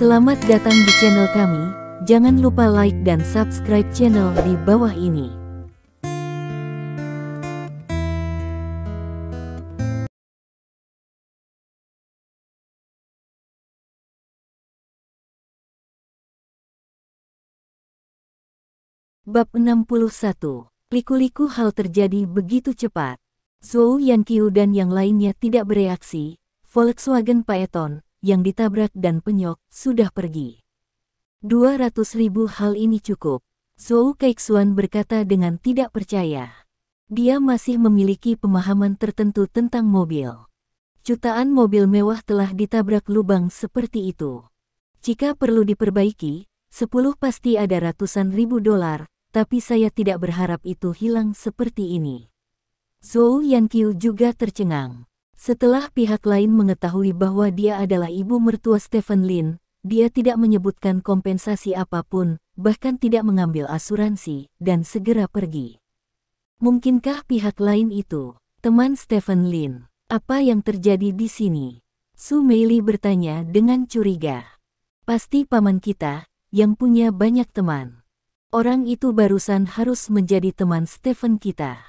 Selamat datang di channel kami, jangan lupa like dan subscribe channel di bawah ini. Bab 61. Liku-liku hal terjadi begitu cepat. Zhou Yanqiu dan yang lainnya tidak bereaksi. Volkswagen Phaeton yang ditabrak dan penyok sudah pergi. 200.000 hal ini cukup. Zhou Keixuan berkata dengan tidak percaya. Dia masih memiliki pemahaman tertentu tentang mobil. Jutaan mobil mewah telah ditabrak lubang seperti itu. Jika perlu diperbaiki, 10 pasti ada ratusan ribu dolar. Tapi saya tidak berharap itu hilang seperti ini. Zhou Yanqiu juga tercengang. Setelah pihak lain mengetahui bahwa dia adalah ibu mertua Stephen Lin, dia tidak menyebutkan kompensasi apapun, bahkan tidak mengambil asuransi, dan segera pergi. Mungkinkah pihak lain itu teman Stephen Lin? Apa yang terjadi di sini? Su Meili bertanya dengan curiga. Pasti paman kita, yang punya banyak teman. Orang itu barusan harus menjadi teman Stephen kita.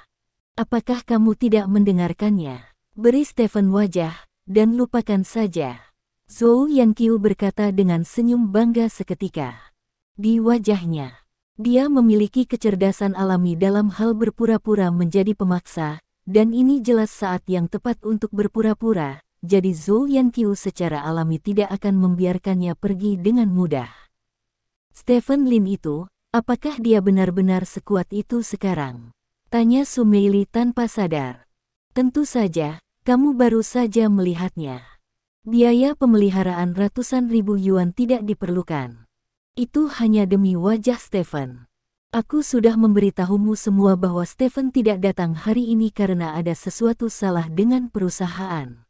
Apakah kamu tidak mendengarkannya? Beri Stephen wajah, dan lupakan saja. Zhou Yanqiu berkata dengan senyum bangga seketika. Di wajahnya, dia memiliki kecerdasan alami dalam hal berpura-pura menjadi pemaksa, dan ini jelas saat yang tepat untuk berpura-pura, jadi Zhou Yanqiu secara alami tidak akan membiarkannya pergi dengan mudah. Stephen Lin itu, apakah dia benar-benar sekuat itu sekarang? Tanya Su Meili tanpa sadar. Tentu saja, kamu baru saja melihatnya. Biaya pemeliharaan ratusan ribu yuan tidak diperlukan. Itu hanya demi wajah Stephen. Aku sudah memberitahumu semua bahwa Stephen tidak datang hari ini karena ada sesuatu salah dengan perusahaan.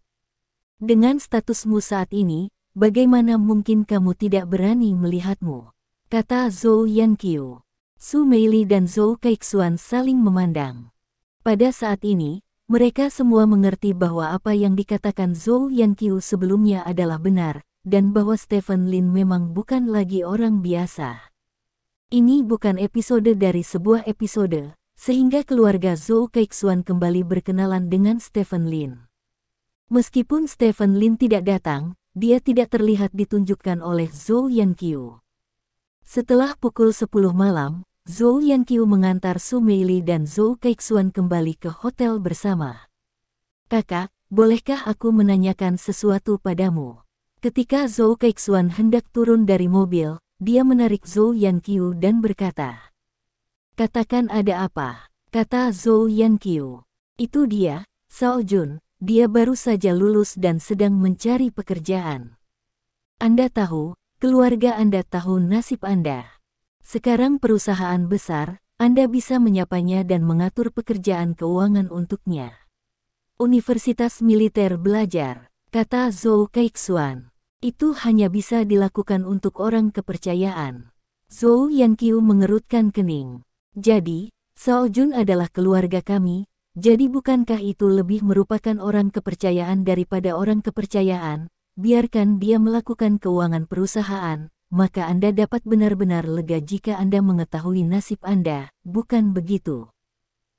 Dengan statusmu saat ini, bagaimana mungkin kamu tidak berani melihatmu? Kata Zhou Yanqiu. Su Meili dan Zhou Keixuan saling memandang. Pada saat ini, mereka semua mengerti bahwa apa yang dikatakan Zhou Yanqiu sebelumnya adalah benar, dan bahwa Stephen Lin memang bukan lagi orang biasa. Ini bukan episode dari sebuah episode, sehingga keluarga Zhou Keixuan kembali berkenalan dengan Stephen Lin. Meskipun Stephen Lin tidak datang, dia tidak terlihat ditunjukkan oleh Zhou Yanqiu. Setelah pukul 10 malam, Zhou Yanqiu mengantar Su Meili dan Zhou Keixuan kembali ke hotel bersama. Kakak, bolehkah aku menanyakan sesuatu padamu? Ketika Zhou Keixuan hendak turun dari mobil, dia menarik Zhou Yanqiu dan berkata. Katakan ada apa? Kata Zhou Yanqiu. Itu dia, Shao Jun, dia baru saja lulus dan sedang mencari pekerjaan. Anda tahu, keluarga Anda tahu nasib Anda. Sekarang perusahaan besar, Anda bisa menyapanya dan mengatur pekerjaan keuangan untuknya. Universitas militer belajar, kata Zhou Keixuan. Itu hanya bisa dilakukan untuk orang kepercayaan. Zhou Yanqiu mengerutkan kening. Jadi, Shao Jun adalah keluarga kami, jadi bukankah itu lebih merupakan orang kepercayaan daripada orang kepercayaan? Biarkan dia melakukan keuangan perusahaan, maka Anda dapat benar-benar lega jika Anda mengetahui nasib Anda, bukan begitu?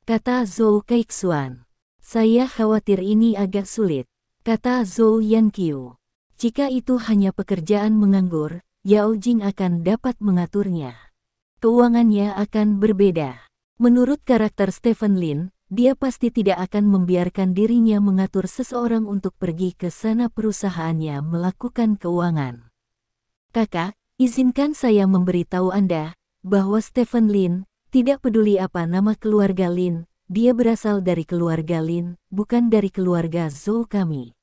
Kata Zhou Keixuan. Saya khawatir ini agak sulit, kata Zhou Yanqiu. Jika itu hanya pekerjaan menganggur, Yao Jing akan dapat mengaturnya. Keuangannya akan berbeda. Menurut karakter Stephen Lin, dia pasti tidak akan membiarkan dirinya mengatur seseorang untuk pergi ke sana perusahaannya melakukan keuangan. Kakak, izinkan saya memberitahu Anda, bahwa Stephen Lin, tidak peduli apa nama keluarga Lin, dia berasal dari keluarga Lin, bukan dari keluarga Zhou kami.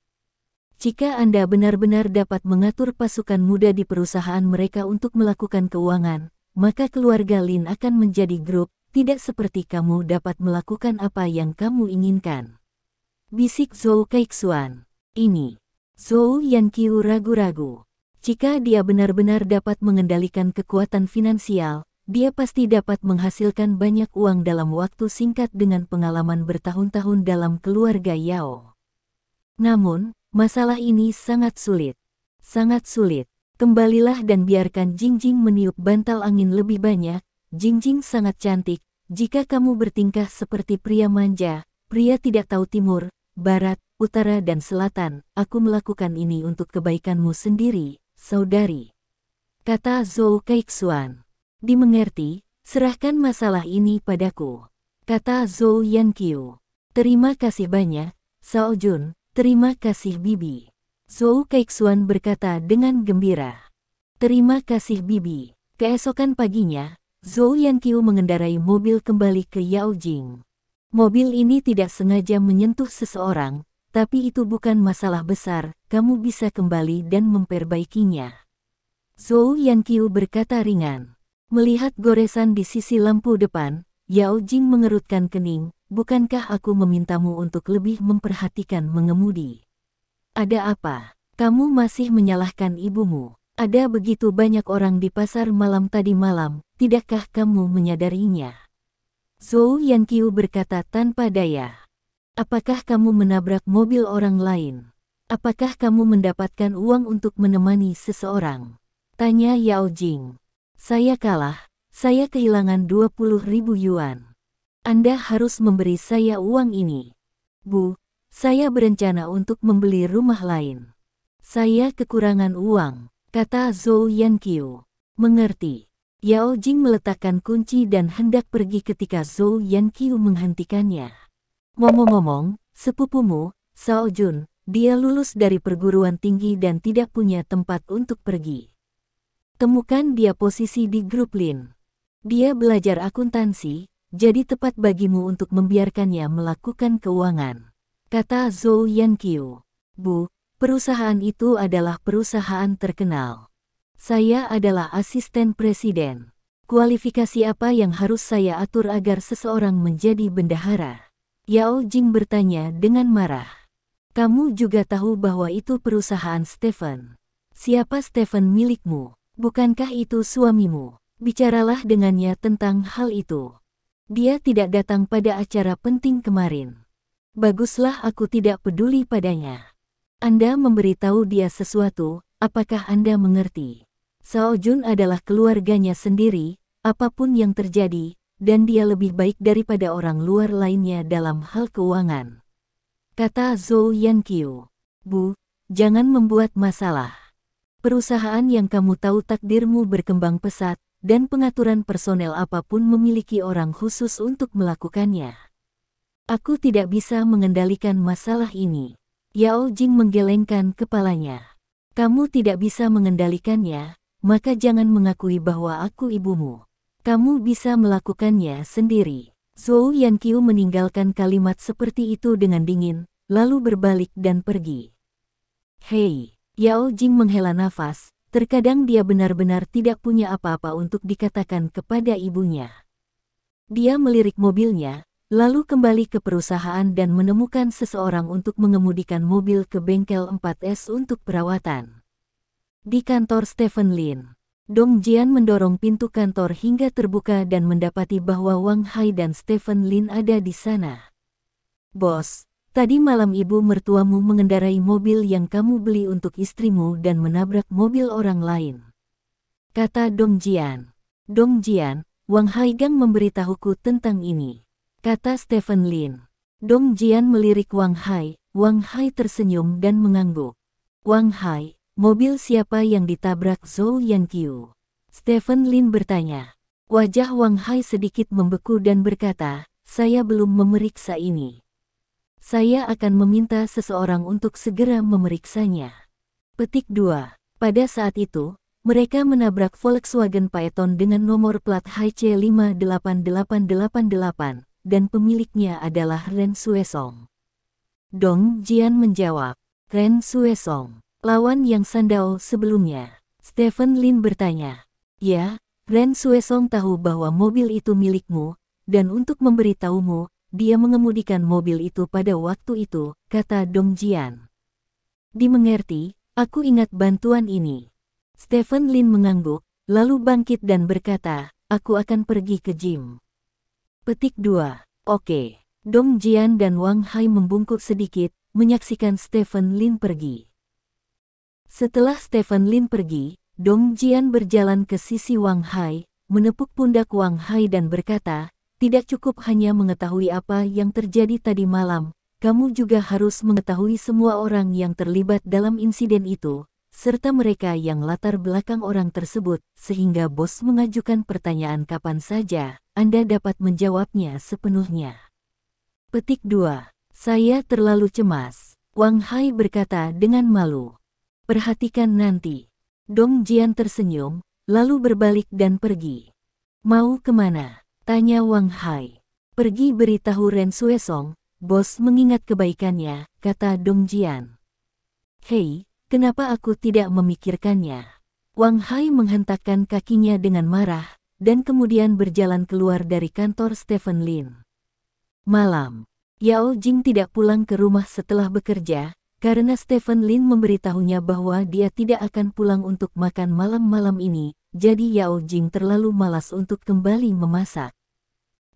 Jika Anda benar-benar dapat mengatur pasukan muda di perusahaan mereka untuk melakukan keuangan, maka keluarga Lin akan menjadi grup, tidak seperti kamu dapat melakukan apa yang kamu inginkan. Bisik Zhou Keixuan. Ini. Zhou Yanqiu ragu-ragu. Jika dia benar-benar dapat mengendalikan kekuatan finansial, dia pasti dapat menghasilkan banyak uang dalam waktu singkat dengan pengalaman bertahun-tahun dalam keluarga Yao. Namun, masalah ini sangat sulit. Sangat sulit. Kembalilah dan biarkan Jingjing meniup bantal angin lebih banyak. Jingjing sangat cantik. Jika kamu bertingkah seperti pria manja, pria tidak tahu timur, barat, utara dan selatan, aku melakukan ini untuk kebaikanmu sendiri, saudari. Kata Zhou Keixuan. Dimengerti, serahkan masalah ini padaku. Kata Zhou Yanqiu. Terima kasih banyak, Shao Jun, terima kasih Bibi. Zhou Keixuan berkata dengan gembira. Terima kasih Bibi. Keesokan paginya, Zhou Yanqiu mengendarai mobil kembali ke Yaojing. Mobil ini tidak sengaja menyentuh seseorang, tapi itu bukan masalah besar, kamu bisa kembali dan memperbaikinya. Zhou Yanqiu berkata ringan. Melihat goresan di sisi lampu depan, Yao Jing mengerutkan kening, bukankah aku memintamu untuk lebih memperhatikan mengemudi? Ada apa? Kamu masih menyalahkan ibumu. Ada begitu banyak orang di pasar malam tadi malam, tidakkah kamu menyadarinya? Zhou Yanqiu berkata tanpa daya. Apakah kamu menabrak mobil orang lain? Apakah kamu mendapatkan uang untuk menemani seseorang? Tanya Yao Jing. Saya kalah, saya kehilangan 20.000 yuan. Anda harus memberi saya uang ini. Bu, saya berencana untuk membeli rumah lain. Saya kekurangan uang, kata Zhou Yanqiu. Mengerti. Yao Jing meletakkan kunci dan hendak pergi ketika Zhou Yanqiu menghentikannya. Ngomong-ngomong, sepupumu, Shao Jun, dia lulus dari perguruan tinggi dan tidak punya tempat untuk pergi. Temukan dia posisi di grup Lin. Dia belajar akuntansi, jadi tepat bagimu untuk membiarkannya melakukan keuangan. Kata Zhou Yanqiu. Bu, perusahaan itu adalah perusahaan terkenal. Saya adalah asisten presiden. Kualifikasi apa yang harus saya atur agar seseorang menjadi bendahara? Yao Jing bertanya dengan marah. Kamu juga tahu bahwa itu perusahaan Stephen. Siapa Stephen milikmu? Bukankah itu suamimu? Bicaralah dengannya tentang hal itu. Dia tidak datang pada acara penting kemarin. Baguslah aku tidak peduli padanya. Anda memberitahu dia sesuatu, apakah Anda mengerti? Shao Jun adalah keluarganya sendiri, apapun yang terjadi, dan dia lebih baik daripada orang luar lainnya dalam hal keuangan. Kata Zhou Yanqiu. Bu, jangan membuat masalah. Perusahaan yang kamu tahu takdirmu berkembang pesat, dan pengaturan personel apapun memiliki orang khusus untuk melakukannya. Aku tidak bisa mengendalikan masalah ini. Yao Jing menggelengkan kepalanya. Kamu tidak bisa mengendalikannya, maka jangan mengakui bahwa aku ibumu. Kamu bisa melakukannya sendiri. Zhou Yanqiu meninggalkan kalimat seperti itu dengan dingin, lalu berbalik dan pergi. Hei! Yao Jing menghela nafas, terkadang dia benar-benar tidak punya apa-apa untuk dikatakan kepada ibunya. Dia melirik mobilnya, lalu kembali ke perusahaan dan menemukan seseorang untuk mengemudikan mobil ke bengkel 4S untuk perawatan. Di kantor Stephen Lin, Dong Jian mendorong pintu kantor hingga terbuka dan mendapati bahwa Wang Hai dan Stephen Lin ada di sana. Bos, tadi malam ibu mertuamu mengendarai mobil yang kamu beli untuk istrimu dan menabrak mobil orang lain. Kata Dong Jian. Dong Jian, Wang Haigang memberitahuku tentang ini. Kata Stephen Lin. Dong Jian melirik Wang Hai. Wang Hai tersenyum dan mengangguk. Wang Hai, mobil siapa yang ditabrak Zhou Yanqiu? Stephen Lin bertanya. Wajah Wang Hai sedikit membeku dan berkata, saya belum memeriksa ini. Saya akan meminta seseorang untuk segera memeriksanya. Petik 2. Pada saat itu, mereka menabrak Volkswagen Phaeton dengan nomor plat HC58888 dan pemiliknya adalah Ren Xuesong. Dong Jian menjawab, Ren Xuesong, lawan yang Sandao sebelumnya. Stephen Lin bertanya, ya, Ren Xuesong tahu bahwa mobil itu milikmu, dan untuk memberitahumu, dia mengemudikan mobil itu pada waktu itu, kata Dong Jian. Dimengerti, aku ingat bantuan ini. Stephen Lin mengangguk, lalu bangkit dan berkata, aku akan pergi ke gym. Petik 2. Oke. Dong Jian dan Wang Hai membungkuk sedikit, menyaksikan Stephen Lin pergi. Setelah Stephen Lin pergi, Dong Jian berjalan ke sisi Wang Hai, menepuk pundak Wang Hai dan berkata, tidak cukup hanya mengetahui apa yang terjadi tadi malam, kamu juga harus mengetahui semua orang yang terlibat dalam insiden itu, serta mereka yang latar belakang orang tersebut, sehingga bos mengajukan pertanyaan kapan saja, Anda dapat menjawabnya sepenuhnya. Petik 2. Saya terlalu cemas. Wang Hai berkata dengan malu. Perhatikan nanti. Dong Jian tersenyum, lalu berbalik dan pergi. Mau kemana? Tanya Wang Hai. Pergi beritahu Ren Xuesong, bos mengingat kebaikannya, kata Dong Jian. Hei, kenapa aku tidak memikirkannya? Wang Hai menghentakkan kakinya dengan marah, dan kemudian berjalan keluar dari kantor Stephen Lin. Malam, Yao Jing tidak pulang ke rumah setelah bekerja, karena Stephen Lin memberitahunya bahwa dia tidak akan pulang untuk makan malam-malam ini, jadi Yao Jing terlalu malas untuk kembali memasak.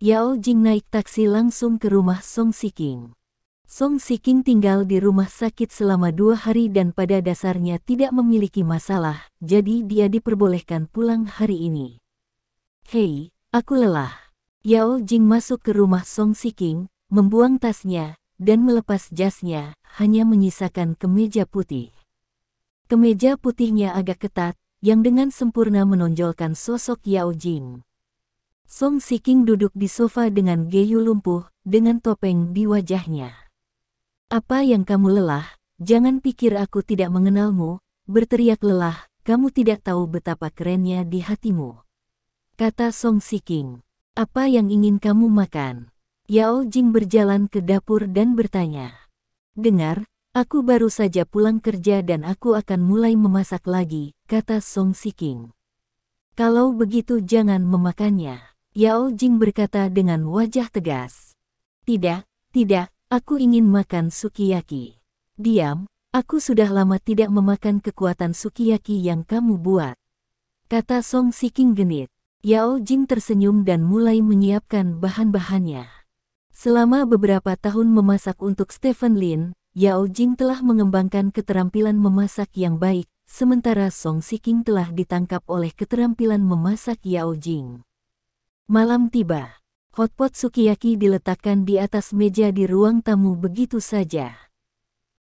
Yao Jing naik taksi langsung ke rumah Song Siking. Song Siking tinggal di rumah sakit selama 2 hari dan pada dasarnya tidak memiliki masalah, jadi dia diperbolehkan pulang hari ini. Hei, aku lelah. Yao Jing masuk ke rumah Song Siking, membuang tasnya, dan melepas jasnya, hanya menyisakan kemeja putih. Kemeja putihnya agak ketat, yang dengan sempurna menonjolkan sosok Yao Jing. Song Siking duduk di sofa dengan geyu lumpuh, dengan topeng di wajahnya. Apa yang kamu lelah? Jangan pikir aku tidak mengenalmu, berteriak lelah, kamu tidak tahu betapa kerennya di hatimu. Kata Song Siking. Apa yang ingin kamu makan? Yao Jing berjalan ke dapur dan bertanya. Dengar, aku baru saja pulang kerja dan aku akan mulai memasak lagi, kata Song Siking. Kalau begitu jangan memakannya. Yao Jing berkata dengan wajah tegas. Tidak, aku ingin makan sukiyaki. Diam, aku sudah lama tidak memakan kekuatan sukiyaki yang kamu buat. Kata Song Siking genit. Yao Jing tersenyum dan mulai menyiapkan bahan-bahannya. Selama beberapa tahun memasak untuk Stephen Lin, Yao Jing telah mengembangkan keterampilan memasak yang baik, sementara Song Siking telah ditangkap oleh keterampilan memasak Yao Jing. Malam tiba. Hotpot sukiyaki diletakkan di atas meja di ruang tamu begitu saja.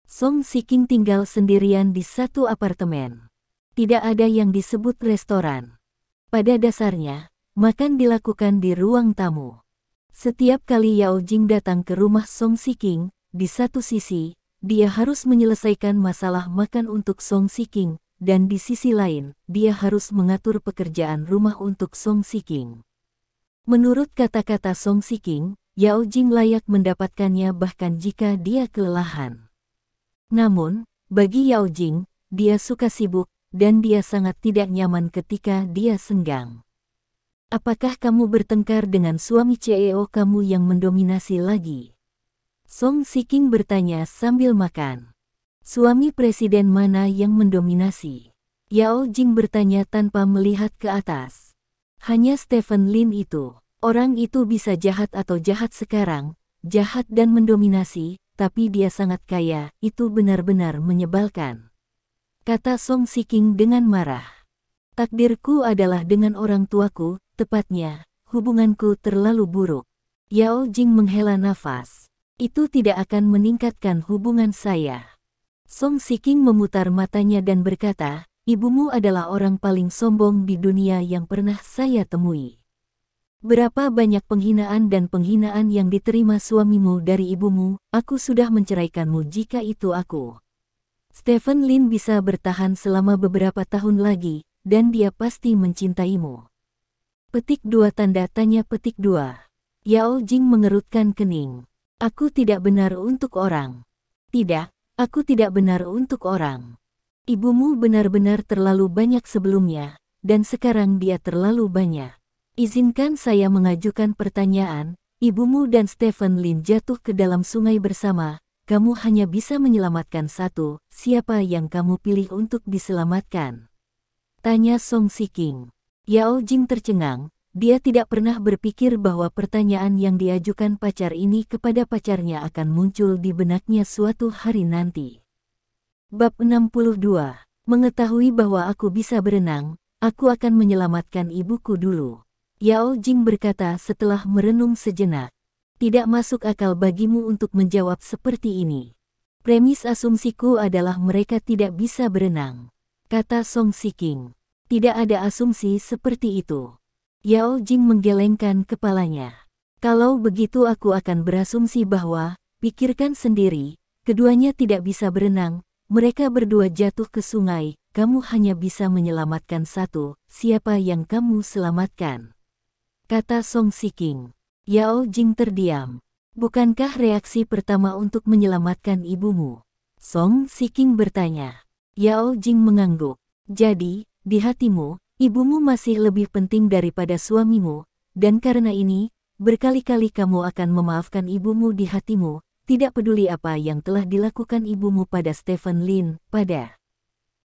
Song Siking tinggal sendirian di satu apartemen. Tidak ada yang disebut restoran. Pada dasarnya, makan dilakukan di ruang tamu. Setiap kali Yao Jing datang ke rumah Song Siking, di satu sisi, dia harus menyelesaikan masalah makan untuk Song Siking, dan di sisi lain, dia harus mengatur pekerjaan rumah untuk Song Siking. Menurut kata-kata Song Siking, Yao Jing layak mendapatkannya bahkan jika dia kelelahan. Namun, bagi Yao Jing, dia suka sibuk, dan dia sangat tidak nyaman ketika dia senggang. Apakah kamu bertengkar dengan suami CEO kamu yang mendominasi lagi? Song Siking bertanya sambil makan. Suami presiden mana yang mendominasi? Yao Jing bertanya tanpa melihat ke atas. Hanya Stephen Lin itu. Orang itu bisa jahat atau jahat sekarang, jahat dan mendominasi, tapi dia sangat kaya, itu benar-benar menyebalkan. Kata Song Siking dengan marah. Takdirku adalah dengan orang tuaku. Tepatnya, hubunganku terlalu buruk. Yao Jing menghela nafas. Itu tidak akan meningkatkan hubungan saya. Song Siking memutar matanya dan berkata, ibumu adalah orang paling sombong di dunia yang pernah saya temui. Berapa banyak penghinaan dan penghinaan yang diterima suamimu dari ibumu, aku sudah menceraikanmu jika itu aku. Stephen Lin bisa bertahan selama beberapa tahun lagi, dan dia pasti mencintaimu. Petik 2 tanda tanya petik 2. Yao Jing mengerutkan kening. Aku tidak benar untuk orang. Tidak, aku tidak benar untuk orang. Ibumu benar-benar terlalu banyak sebelumnya, dan sekarang dia terlalu banyak. Izinkan saya mengajukan pertanyaan, ibumu dan Stephen Lin jatuh ke dalam sungai bersama, kamu hanya bisa menyelamatkan satu, siapa yang kamu pilih untuk diselamatkan? Tanya Song Siking. Yao Jing tercengang, dia tidak pernah berpikir bahwa pertanyaan yang diajukan pacar ini kepada pacarnya akan muncul di benaknya suatu hari nanti. Bab 62. Mengetahui bahwa aku bisa berenang, aku akan menyelamatkan ibuku dulu. Yao Jing berkata setelah merenung sejenak. Tidak masuk akal bagimu untuk menjawab seperti ini. Premis asumsiku adalah mereka tidak bisa berenang, kata Song Shiking. Tidak ada asumsi seperti itu. Yao Jing menggelengkan kepalanya. Kalau begitu aku akan berasumsi bahwa, pikirkan sendiri, keduanya tidak bisa berenang, mereka berdua jatuh ke sungai, kamu hanya bisa menyelamatkan satu, siapa yang kamu selamatkan? Kata Song Shiking. Yao Jing terdiam. Bukankah reaksi pertama untuk menyelamatkan ibumu? Song Shiking bertanya. Yao Jing mengangguk. Jadi, di hatimu, ibumu masih lebih penting daripada suamimu, dan karena ini, berkali-kali kamu akan memaafkan ibumu di hatimu, tidak peduli apa yang telah dilakukan ibumu pada Stephen Lin, pada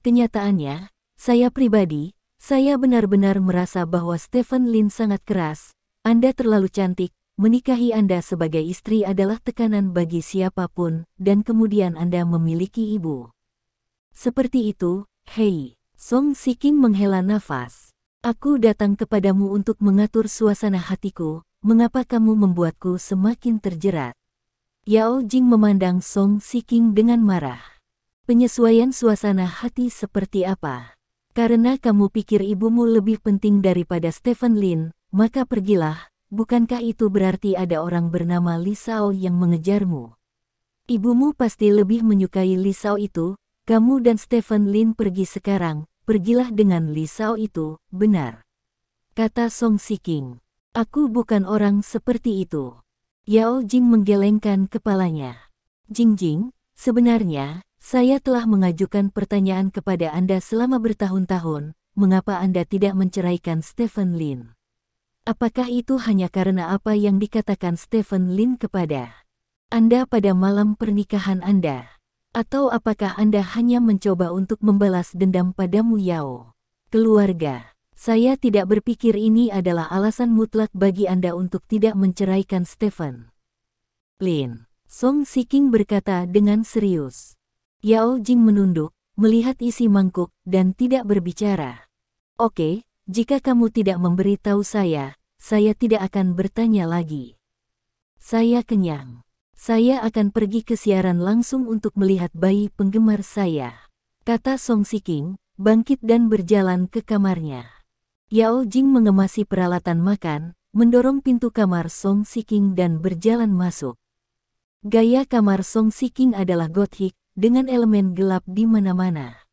kenyataannya, saya pribadi, saya benar-benar merasa bahwa Stephen Lin sangat keras. Anda terlalu cantik, menikahi Anda sebagai istri adalah tekanan bagi siapapun, dan kemudian Anda memiliki ibu seperti itu. Hei, Song Shiking menghela nafas. Aku datang kepadamu untuk mengatur suasana hatiku, mengapa kamu membuatku semakin terjerat? Yao Jing memandang Song Shiking dengan marah. Penyesuaian suasana hati seperti apa? Karena kamu pikir ibumu lebih penting daripada Stephen Lin, maka pergilah, bukankah itu berarti ada orang bernama Li Shao yang mengejarmu? Ibumu pasti lebih menyukai Li Shao itu, kamu dan Stephen Lin pergi sekarang, pergilah dengan Li Shao itu, benar? Kata Song Shiking. Aku bukan orang seperti itu. Yao Jing menggelengkan kepalanya. Jing, sebenarnya, saya telah mengajukan pertanyaan kepada Anda selama bertahun-tahun, mengapa Anda tidak menceraikan Stephen Lin? Apakah itu hanya karena apa yang dikatakan Stephen Lin kepada Anda pada malam pernikahan Anda? Atau apakah Anda hanya mencoba untuk membalas dendam padamu Yao? Keluarga, saya tidak berpikir ini adalah alasan mutlak bagi Anda untuk tidak menceraikan Stephen Lin. Song Shiking berkata dengan serius. Yao Jing menunduk, melihat isi mangkuk, dan tidak berbicara. Oke, jika kamu tidak memberitahu saya tidak akan bertanya lagi. Saya kenyang. Saya akan pergi ke siaran langsung untuk melihat bayi penggemar saya, kata Song Shiking, bangkit dan berjalan ke kamarnya. Yao Jing mengemasi peralatan makan, mendorong pintu kamar Song Shiking dan berjalan masuk. Gaya kamar Song Shiking adalah gotik, dengan elemen gelap di mana-mana.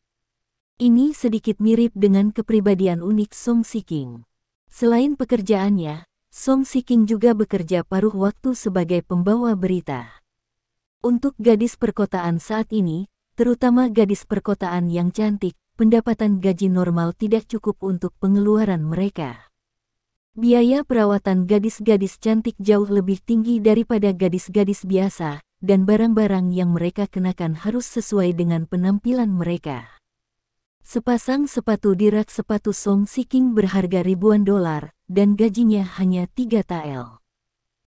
Ini sedikit mirip dengan kepribadian unik Song Shiking. Selain pekerjaannya, Song Shiking juga bekerja paruh waktu sebagai pembawa berita. Untuk gadis perkotaan saat ini, terutama gadis perkotaan yang cantik, pendapatan gaji normal tidak cukup untuk pengeluaran mereka. Biaya perawatan gadis-gadis cantik jauh lebih tinggi daripada gadis-gadis biasa, dan barang-barang yang mereka kenakan harus sesuai dengan penampilan mereka. Sepasang sepatu di rak sepatu Song Shiking berharga ribuan dolar, dan gajinya hanya 3 tael.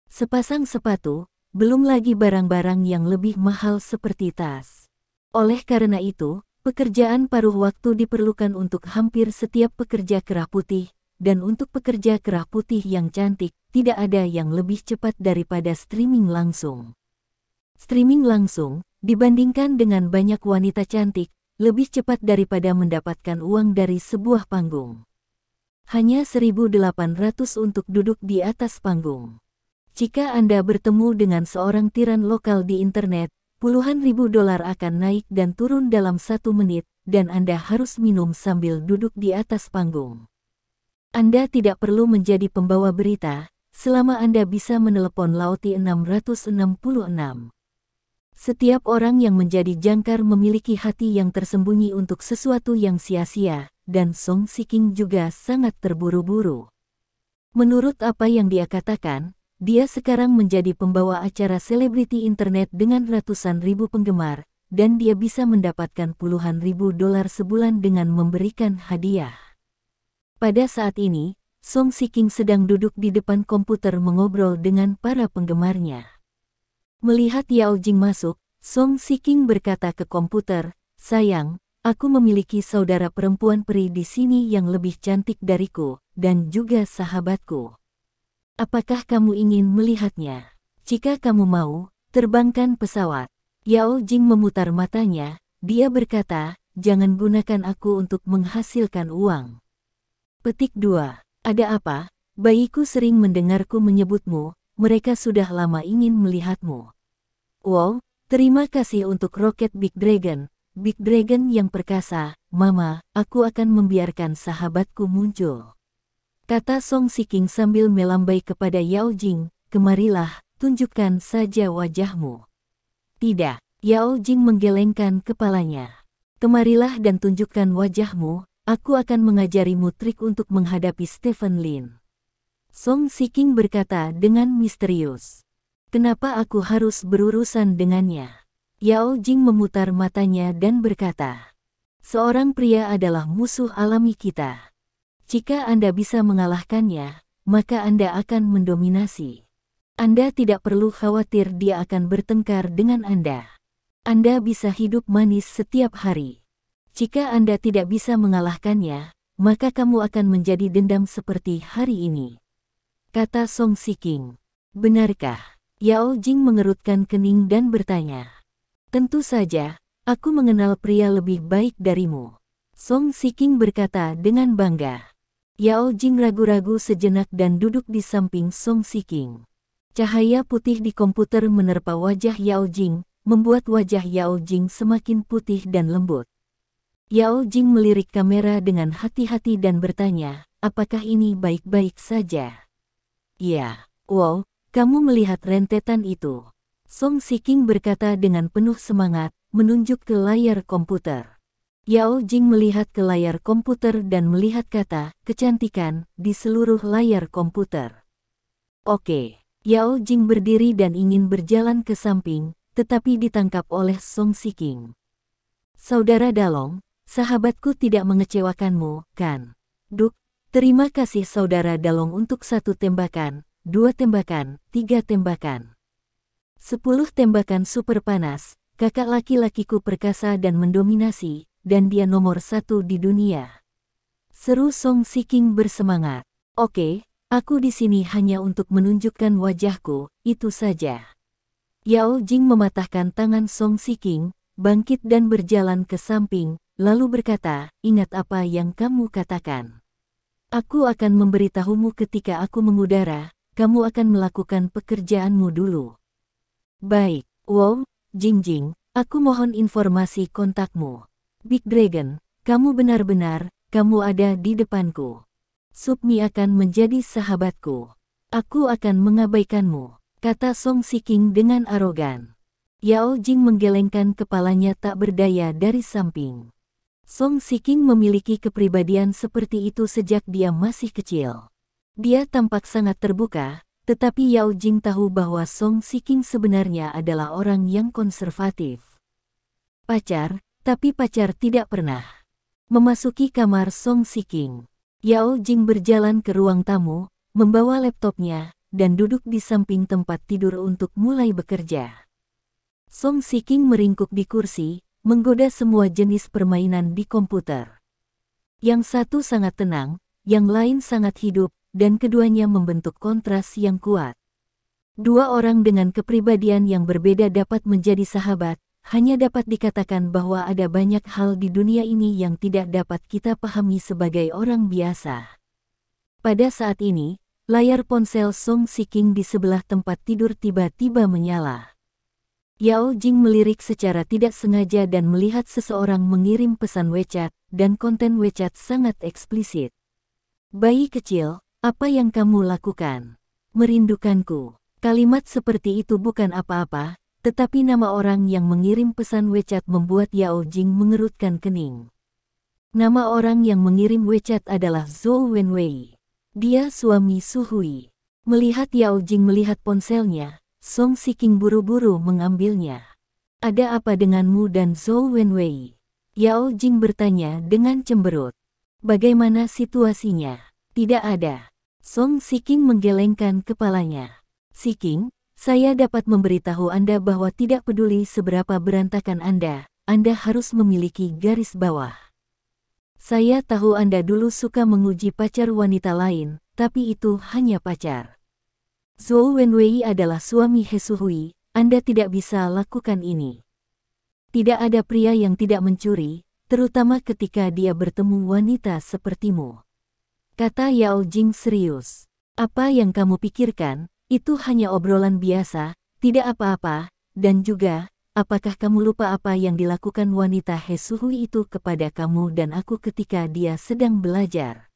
Sepasang sepatu, belum lagi barang-barang yang lebih mahal seperti tas. Oleh karena itu, pekerjaan paruh waktu diperlukan untuk hampir setiap pekerja kerah putih, dan untuk pekerja kerah putih yang cantik, tidak ada yang lebih cepat daripada streaming langsung. Streaming langsung, dibandingkan dengan banyak wanita cantik, lebih cepat daripada mendapatkan uang dari sebuah panggung. Hanya 1.800 untuk duduk di atas panggung. Jika Anda bertemu dengan seorang tiran lokal di internet, puluhan ribu dolar akan naik dan turun dalam 1 menit, dan Anda harus minum sambil duduk di atas panggung. Anda tidak perlu menjadi pembawa berita, selama Anda bisa menelepon Lauti 666. Setiap orang yang menjadi jangkar memiliki hati yang tersembunyi untuk sesuatu yang sia-sia, dan Song Shiking juga sangat terburu-buru. Menurut apa yang dia katakan, dia sekarang menjadi pembawa acara selebriti internet dengan ratusan ribu penggemar, dan dia bisa mendapatkan puluhan ribu dolar sebulan dengan memberikan hadiah. Pada saat ini, Song Shiking sedang duduk di depan komputer mengobrol dengan para penggemarnya. Melihat Yao Jing masuk, Song Shiking berkata ke komputer, "Sayang, aku memiliki saudara perempuan peri di sini yang lebih cantik dariku, dan juga sahabatku. Apakah kamu ingin melihatnya? Jika kamu mau, terbangkan pesawat. Yao Jing memutar matanya, dia berkata, jangan gunakan aku untuk menghasilkan uang. Petik 2. Ada apa? Bayiku sering mendengarku menyebutmu, mereka sudah lama ingin melihatmu. Wow, terima kasih untuk roket Big Dragon yang perkasa, Mama, aku akan membiarkan sahabatku muncul. Kata Song Shiking sambil melambai kepada Yao Jing, kemarilah, tunjukkan saja wajahmu. Tidak, Yao Jing menggelengkan kepalanya. Kemarilah dan tunjukkan wajahmu, aku akan mengajarimu trik untuk menghadapi Stephen Lin. Song Shiking berkata dengan misterius. Kenapa aku harus berurusan dengannya? Yao Jing memutar matanya dan berkata, seorang pria adalah musuh alami kita. Jika Anda bisa mengalahkannya, maka Anda akan mendominasi. Anda tidak perlu khawatir dia akan bertengkar dengan Anda. Anda bisa hidup manis setiap hari. Jika Anda tidak bisa mengalahkannya, maka kamu akan menjadi dendam seperti hari ini. Kata Song Shiking. Benarkah? Yao Jing mengerutkan kening dan bertanya. Tentu saja, aku mengenal pria lebih baik darimu. Song Shiking berkata dengan bangga. Yao Jing ragu-ragu sejenak dan duduk di samping Song Shiking. Cahaya putih di komputer menerpa wajah Yao Jing, membuat wajah Yao Jing semakin putih dan lembut. Yao Jing melirik kamera dengan hati-hati dan bertanya, apakah ini baik-baik saja? Ya, wow, kamu melihat rentetan itu. Song Shiking berkata dengan penuh semangat, menunjuk ke layar komputer. Yao Jing melihat ke layar komputer dan melihat kata, kecantikan, di seluruh layar komputer. Oke, Yao Jing berdiri dan ingin berjalan ke samping, tetapi ditangkap oleh Song Shiking. Saudara Dalong, sahabatku tidak mengecewakanmu, kan? Duk, terima kasih Saudara Dalong untuk 1 tembakan, 2 tembakan, 3 tembakan. 10 tembakan super panas, kakak laki-lakiku perkasa dan mendominasi, dan dia nomor 1 di dunia. Seru Song Shiking bersemangat. Oke, aku di sini hanya untuk menunjukkan wajahku, itu saja. Yao Jing mematahkan tangan Song Shiking, bangkit dan berjalan ke samping, lalu berkata, ingat apa yang kamu katakan. Aku akan memberitahumu ketika aku mengudara, kamu akan melakukan pekerjaanmu dulu. Baik, wow, Jing, aku mohon informasi kontakmu. Big Dragon, kamu benar-benar, kamu ada di depanku. Submi akan menjadi sahabatku. Aku akan mengabaikanmu. Kata Song Shiking dengan arogan. Yao Jing menggelengkan kepalanya tak berdaya dari samping. Song Shiking memiliki kepribadian seperti itu sejak dia masih kecil. Dia tampak sangat terbuka, tetapi Yao Jing tahu bahwa Song Shiking sebenarnya adalah orang yang konservatif. Pacar, tapi pacar tidak pernah. Memasuki kamar Song Shiking. Yao Jing berjalan ke ruang tamu, membawa laptopnya, dan duduk di samping tempat tidur untuk mulai bekerja. Song Shiking meringkuk di kursi, menggoda semua jenis permainan di komputer. Yang satu sangat tenang, yang lain sangat hidup, dan keduanya membentuk kontras yang kuat. Dua orang dengan kepribadian yang berbeda dapat menjadi sahabat, hanya dapat dikatakan bahwa ada banyak hal di dunia ini yang tidak dapat kita pahami sebagai orang biasa. Pada saat ini, layar ponsel Song Shiking di sebelah tempat tidur tiba-tiba menyala. Yao Jing melirik secara tidak sengaja dan melihat seseorang mengirim pesan WeChat, dan konten WeChat sangat eksplisit. Bayi kecil, apa yang kamu lakukan? Merindukanku. Kalimat seperti itu bukan apa-apa, tetapi nama orang yang mengirim pesan WeChat membuat Yao Jing mengerutkan kening. Nama orang yang mengirim WeChat adalah Zhou Wenwei. Dia suami Su Hui. Melihat Yao Jing melihat ponselnya, Song Shiking buru-buru mengambilnya. Ada apa denganmu dan Zhou Wenwei? Yao Jing bertanya dengan cemberut. Bagaimana situasinya? Tidak ada. Song Shiking menggelengkan kepalanya. Shiking, saya dapat memberitahu Anda bahwa tidak peduli seberapa berantakan Anda, Anda harus memiliki garis bawah. Saya tahu Anda dulu suka menguji pacar wanita lain, tapi itu hanya pacar. Zhou Wenwei adalah suami He Suhui, Anda tidak bisa lakukan ini. Tidak ada pria yang tidak mencuri, terutama ketika dia bertemu wanita sepertimu. Kata Yao Jing serius. Apa yang kamu pikirkan, itu hanya obrolan biasa, tidak apa-apa, dan juga, apakah kamu lupa apa yang dilakukan wanita He Suhui itu kepada kamu dan aku ketika dia sedang belajar?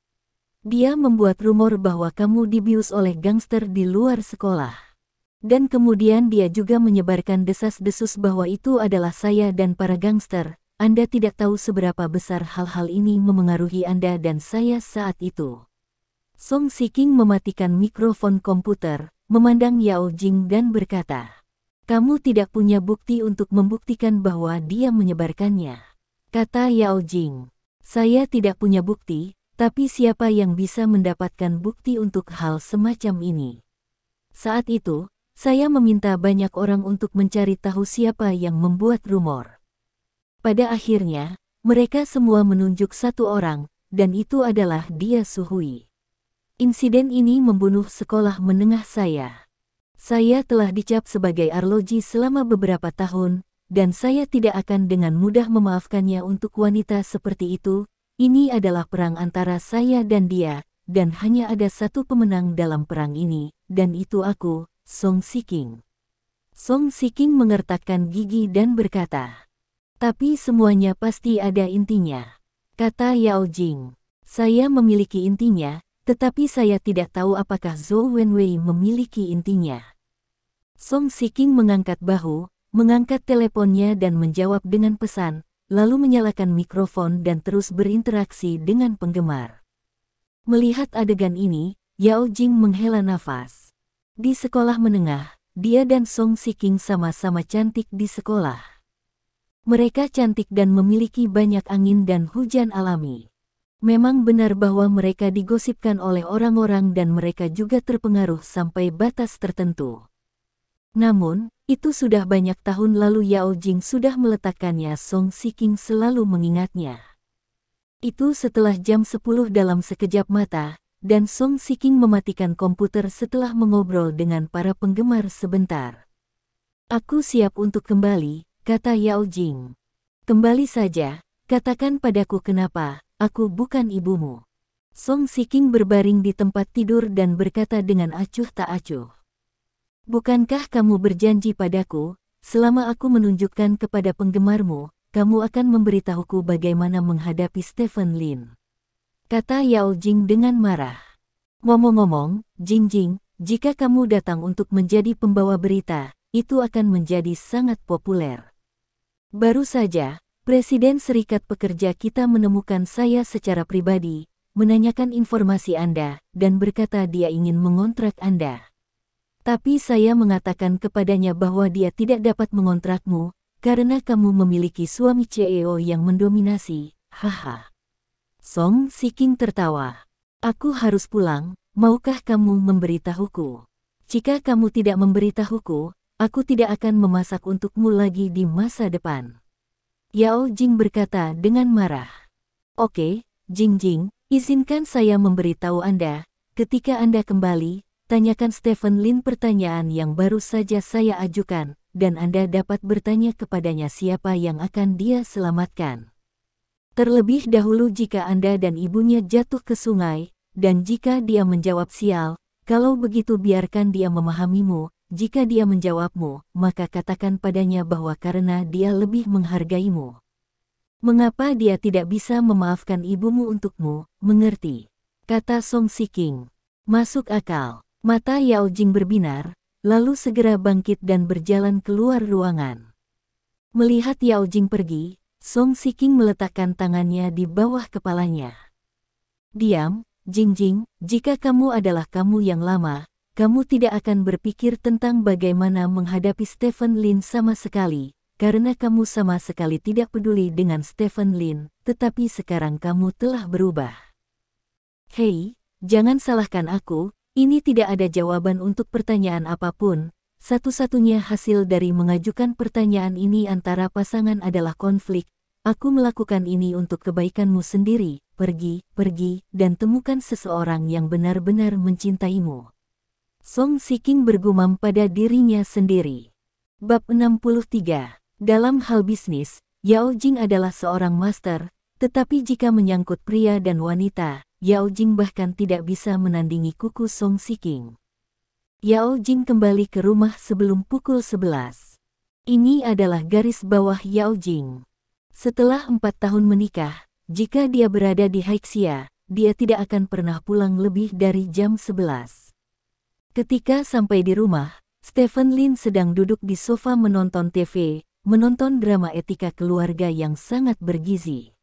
Dia membuat rumor bahwa kamu dibius oleh gangster di luar sekolah. Dan kemudian dia juga menyebarkan desas-desus bahwa itu adalah saya dan para gangster. Anda tidak tahu seberapa besar hal-hal ini memengaruhi Anda dan saya saat itu. Song Shiking mematikan mikrofon komputer, memandang Yao Jing dan berkata, "Kamu tidak punya bukti untuk membuktikan bahwa dia menyebarkannya." Kata Yao Jing, "Saya tidak punya bukti, tapi siapa yang bisa mendapatkan bukti untuk hal semacam ini?" Saat itu, saya meminta banyak orang untuk mencari tahu siapa yang membuat rumor. Pada akhirnya, mereka semua menunjuk satu orang, dan itu adalah dia Suhui. Insiden ini membunuh sekolah menengah saya. Saya telah dicap sebagai arloji selama beberapa tahun, dan saya tidak akan dengan mudah memaafkannya untuk wanita seperti itu. Ini adalah perang antara saya dan dia, dan hanya ada satu pemenang dalam perang ini, dan itu aku, Song Shiking. Song Shiking mengertakkan gigi dan berkata, "Tapi semuanya pasti ada intinya," kata Yao Jing. "Saya memiliki intinya, tetapi saya tidak tahu apakah Zhou Wenwei memiliki intinya." Song Shiking mengangkat bahu, mengangkat teleponnya dan menjawab dengan pesan, lalu menyalakan mikrofon dan terus berinteraksi dengan penggemar. Melihat adegan ini, Yao Jing menghela nafas. Di sekolah menengah, dia dan Song Shiking sama-sama cantik di sekolah. Mereka cantik dan memiliki banyak angin dan hujan alami. Memang benar bahwa mereka digosipkan oleh orang-orang dan mereka juga terpengaruh sampai batas tertentu. Namun, itu sudah banyak tahun lalu. Yao Jing sudah meletakkannya. Song Shiking selalu mengingatnya. Itu setelah jam 10 dalam sekejap mata, dan Song Shiking mematikan komputer setelah mengobrol dengan para penggemar sebentar. "Aku siap untuk kembali," kata Yao Jing. "Kembali saja, katakan padaku kenapa. Aku bukan ibumu." Song Shiking berbaring di tempat tidur dan berkata dengan acuh tak acuh, "Bukankah kamu berjanji padaku, selama aku menunjukkan kepada penggemarmu, kamu akan memberitahuku bagaimana menghadapi Stephen Lin?" Kata Yao Jing dengan marah. "Ngomong-ngomong, Jing, jika kamu datang untuk menjadi pembawa berita, itu akan menjadi sangat populer. Baru saja, Presiden Serikat Pekerja kita menemukan saya secara pribadi, menanyakan informasi Anda, dan berkata dia ingin mengontrak Anda. Tapi saya mengatakan kepadanya bahwa dia tidak dapat mengontrakmu, karena kamu memiliki suami CEO yang mendominasi, haha." Song Shiking tertawa. "Aku harus pulang, maukah kamu memberitahuku? Jika kamu tidak memberitahuku, aku tidak akan memasak untukmu lagi di masa depan." Yao Jing berkata dengan marah. "Oke, Jing, izinkan saya memberitahu Anda, ketika Anda kembali, tanyakan Stephen Lin pertanyaan yang baru saja saya ajukan, dan Anda dapat bertanya kepadanya siapa yang akan dia selamatkan. Terlebih dahulu jika Anda dan ibunya jatuh ke sungai, dan jika dia menjawab sial, kalau begitu biarkan dia memahamimu. Jika dia menjawabmu, maka katakan padanya bahwa karena dia lebih menghargaimu. Mengapa dia tidak bisa memaafkan ibumu untukmu, mengerti?" Kata Song Shiking. "Masuk akal." Mata Yao Jing berbinar, lalu segera bangkit dan berjalan keluar ruangan. Melihat Yao Jing pergi, Song Shiking meletakkan tangannya di bawah kepalanya. "Diam, Jing, jika kamu adalah kamu yang lama, kamu tidak akan berpikir tentang bagaimana menghadapi Stephen Lin sama sekali, karena kamu sama sekali tidak peduli dengan Stephen Lin, tetapi sekarang kamu telah berubah." "Hei, jangan salahkan aku, ini tidak ada jawaban untuk pertanyaan apapun, satu-satunya hasil dari mengajukan pertanyaan ini antara pasangan adalah konflik. Aku melakukan ini untuk kebaikanmu sendiri. Pergi, dan temukan seseorang yang benar-benar mencintaimu. Song Shiking bergumam pada dirinya sendiri. Bab 63. Dalam hal bisnis, Yao Jing adalah seorang master, tetapi jika menyangkut pria dan wanita, Yao Jing bahkan tidak bisa menandingi kuku Song Shiking. Yao Jing kembali ke rumah sebelum pukul 11. Ini adalah garis bawah Yao Jing. Setelah 4 tahun menikah, jika dia berada di Haixia, dia tidak akan pernah pulang lebih dari jam 11. Ketika sampai di rumah, Stephen Lin sedang duduk di sofa menonton TV, menonton drama etika keluarga yang sangat bergizi.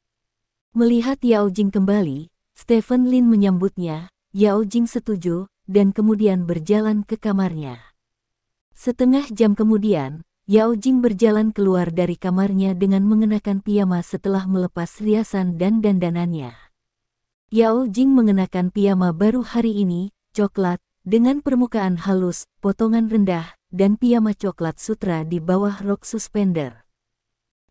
Melihat Yao Jing kembali, Stephen Lin menyambutnya. Yao Jing setuju, dan kemudian berjalan ke kamarnya. Setengah jam kemudian, Yao Jing berjalan keluar dari kamarnya dengan mengenakan piyama setelah melepas riasan dan dandanannya. Yao Jing mengenakan piyama baru hari ini, coklat, dengan permukaan halus, potongan rendah, dan piyama coklat sutra di bawah rok suspender.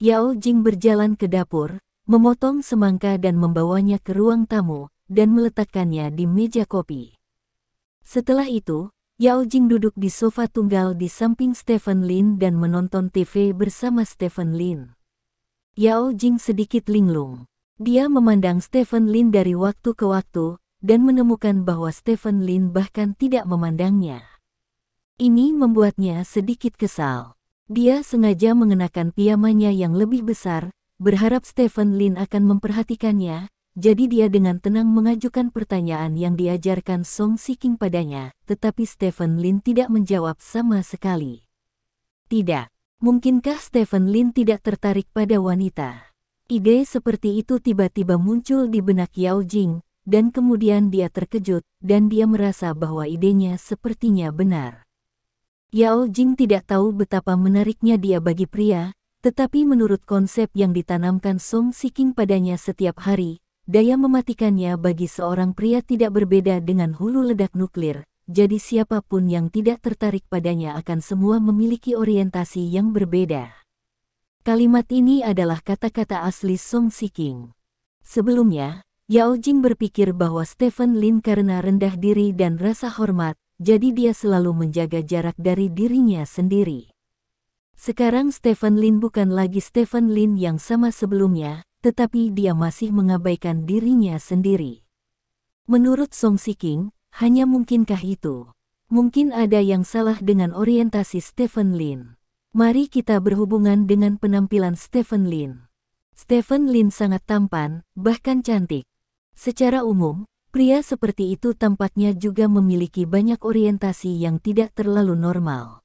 Yao Jing berjalan ke dapur, memotong semangka dan membawanya ke ruang tamu, dan meletakkannya di meja kopi. Setelah itu, Yao Jing duduk di sofa tunggal di samping Stephen Lin dan menonton TV bersama Stephen Lin. Yao Jing sedikit linglung. Dia memandang Stephen Lin dari waktu ke waktu, dan menemukan bahwa Stephen Lin bahkan tidak memandangnya. Ini membuatnya sedikit kesal. Dia sengaja mengenakan piyamanya yang lebih besar, berharap Stephen Lin akan memperhatikannya. Jadi dia dengan tenang mengajukan pertanyaan yang diajarkan Song Shiking padanya, tetapi Stephen Lin tidak menjawab sama sekali. Tidak. Mungkinkah Stephen Lin tidak tertarik pada wanita? Ide seperti itu tiba-tiba muncul di benak Yao Jing, dan kemudian dia terkejut, dan dia merasa bahwa idenya sepertinya benar. Yao Jing tidak tahu betapa menariknya dia bagi pria, tetapi menurut konsep yang ditanamkan Song Shiking padanya setiap hari, daya mematikannya bagi seorang pria tidak berbeda dengan hulu ledak nuklir, jadi siapapun yang tidak tertarik padanya akan semua memiliki orientasi yang berbeda. Kalimat ini adalah kata-kata asli Song Shiking. Sebelumnya, Yao Jing berpikir bahwa Stephen Lin karena rendah diri dan rasa hormat, jadi dia selalu menjaga jarak dari dirinya sendiri. Sekarang Stephen Lin bukan lagi Stephen Lin yang sama sebelumnya, tetapi dia masih mengabaikan dirinya sendiri. Menurut Song Shiking, hanya mungkinkah itu? Mungkin ada yang salah dengan orientasi Stephen Lin. Mari kita berhubungan dengan penampilan Stephen Lin. Stephen Lin sangat tampan, bahkan cantik. Secara umum, pria seperti itu tampaknya juga memiliki banyak orientasi yang tidak terlalu normal.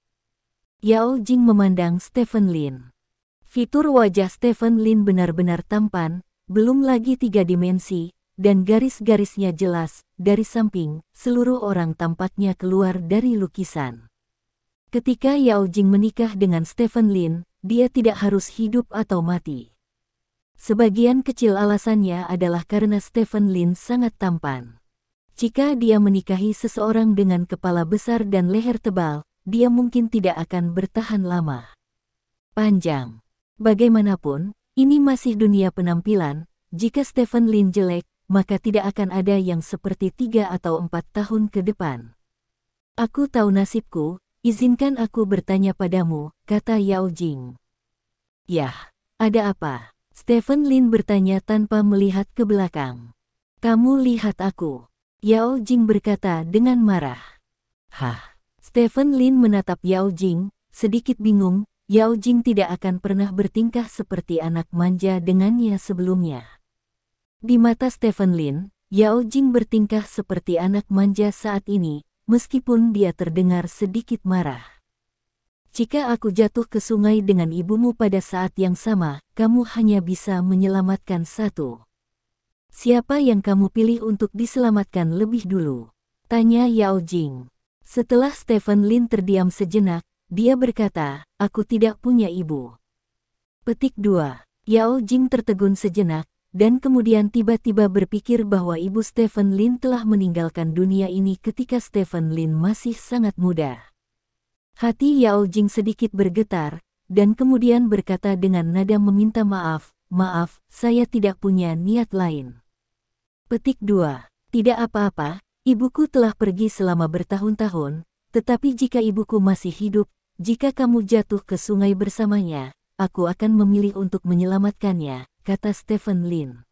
Yao Jing memandang Stephen Lin. Fitur wajah Stephen Lin benar-benar tampan, belum lagi 3 dimensi, dan garis-garisnya jelas. Dari samping, seluruh orang tampaknya keluar dari lukisan. Ketika Yao Jing menikah dengan Stephen Lin, dia tidak harus hidup atau mati. Sebagian kecil alasannya adalah karena Stephen Lin sangat tampan. Jika dia menikahi seseorang dengan kepala besar dan leher tebal, dia mungkin tidak akan bertahan lama. Panjang. Bagaimanapun, ini masih dunia penampilan. Jika Stephen Lin jelek, maka tidak akan ada yang seperti 3 atau 4 tahun ke depan. Aku tahu nasibku, izinkan aku bertanya padamu, kata Yao Jing. Yah, ada apa? Stephen Lin bertanya tanpa melihat ke belakang. Kamu lihat aku. Yao Jing berkata dengan marah. Hah? Stephen Lin menatap Yao Jing, sedikit bingung. Yao Jing tidak akan pernah bertingkah seperti anak manja dengannya sebelumnya. Di mata Stephen Lin, Yao Jing bertingkah seperti anak manja saat ini, meskipun dia terdengar sedikit marah. Jika aku jatuh ke sungai dengan ibumu pada saat yang sama, kamu hanya bisa menyelamatkan satu. Siapa yang kamu pilih untuk diselamatkan lebih dulu? Tanya Yao Jing. Setelah Stephen Lin terdiam sejenak, dia berkata, aku tidak punya ibu. Petik 2. Yao Jing tertegun sejenak, dan kemudian tiba-tiba berpikir bahwa ibu Stephen Lin telah meninggalkan dunia ini ketika Stephen Lin masih sangat muda. Hati Yao Jing sedikit bergetar, dan kemudian berkata dengan nada meminta maaf, "Maaf, saya tidak punya niat lain." Petik 2. Tidak apa-apa, ibuku telah pergi selama bertahun-tahun, tetapi jika ibuku masih hidup, jika kamu jatuh ke sungai bersamanya, aku akan memilih untuk menyelamatkannya, kata Stephen Lin.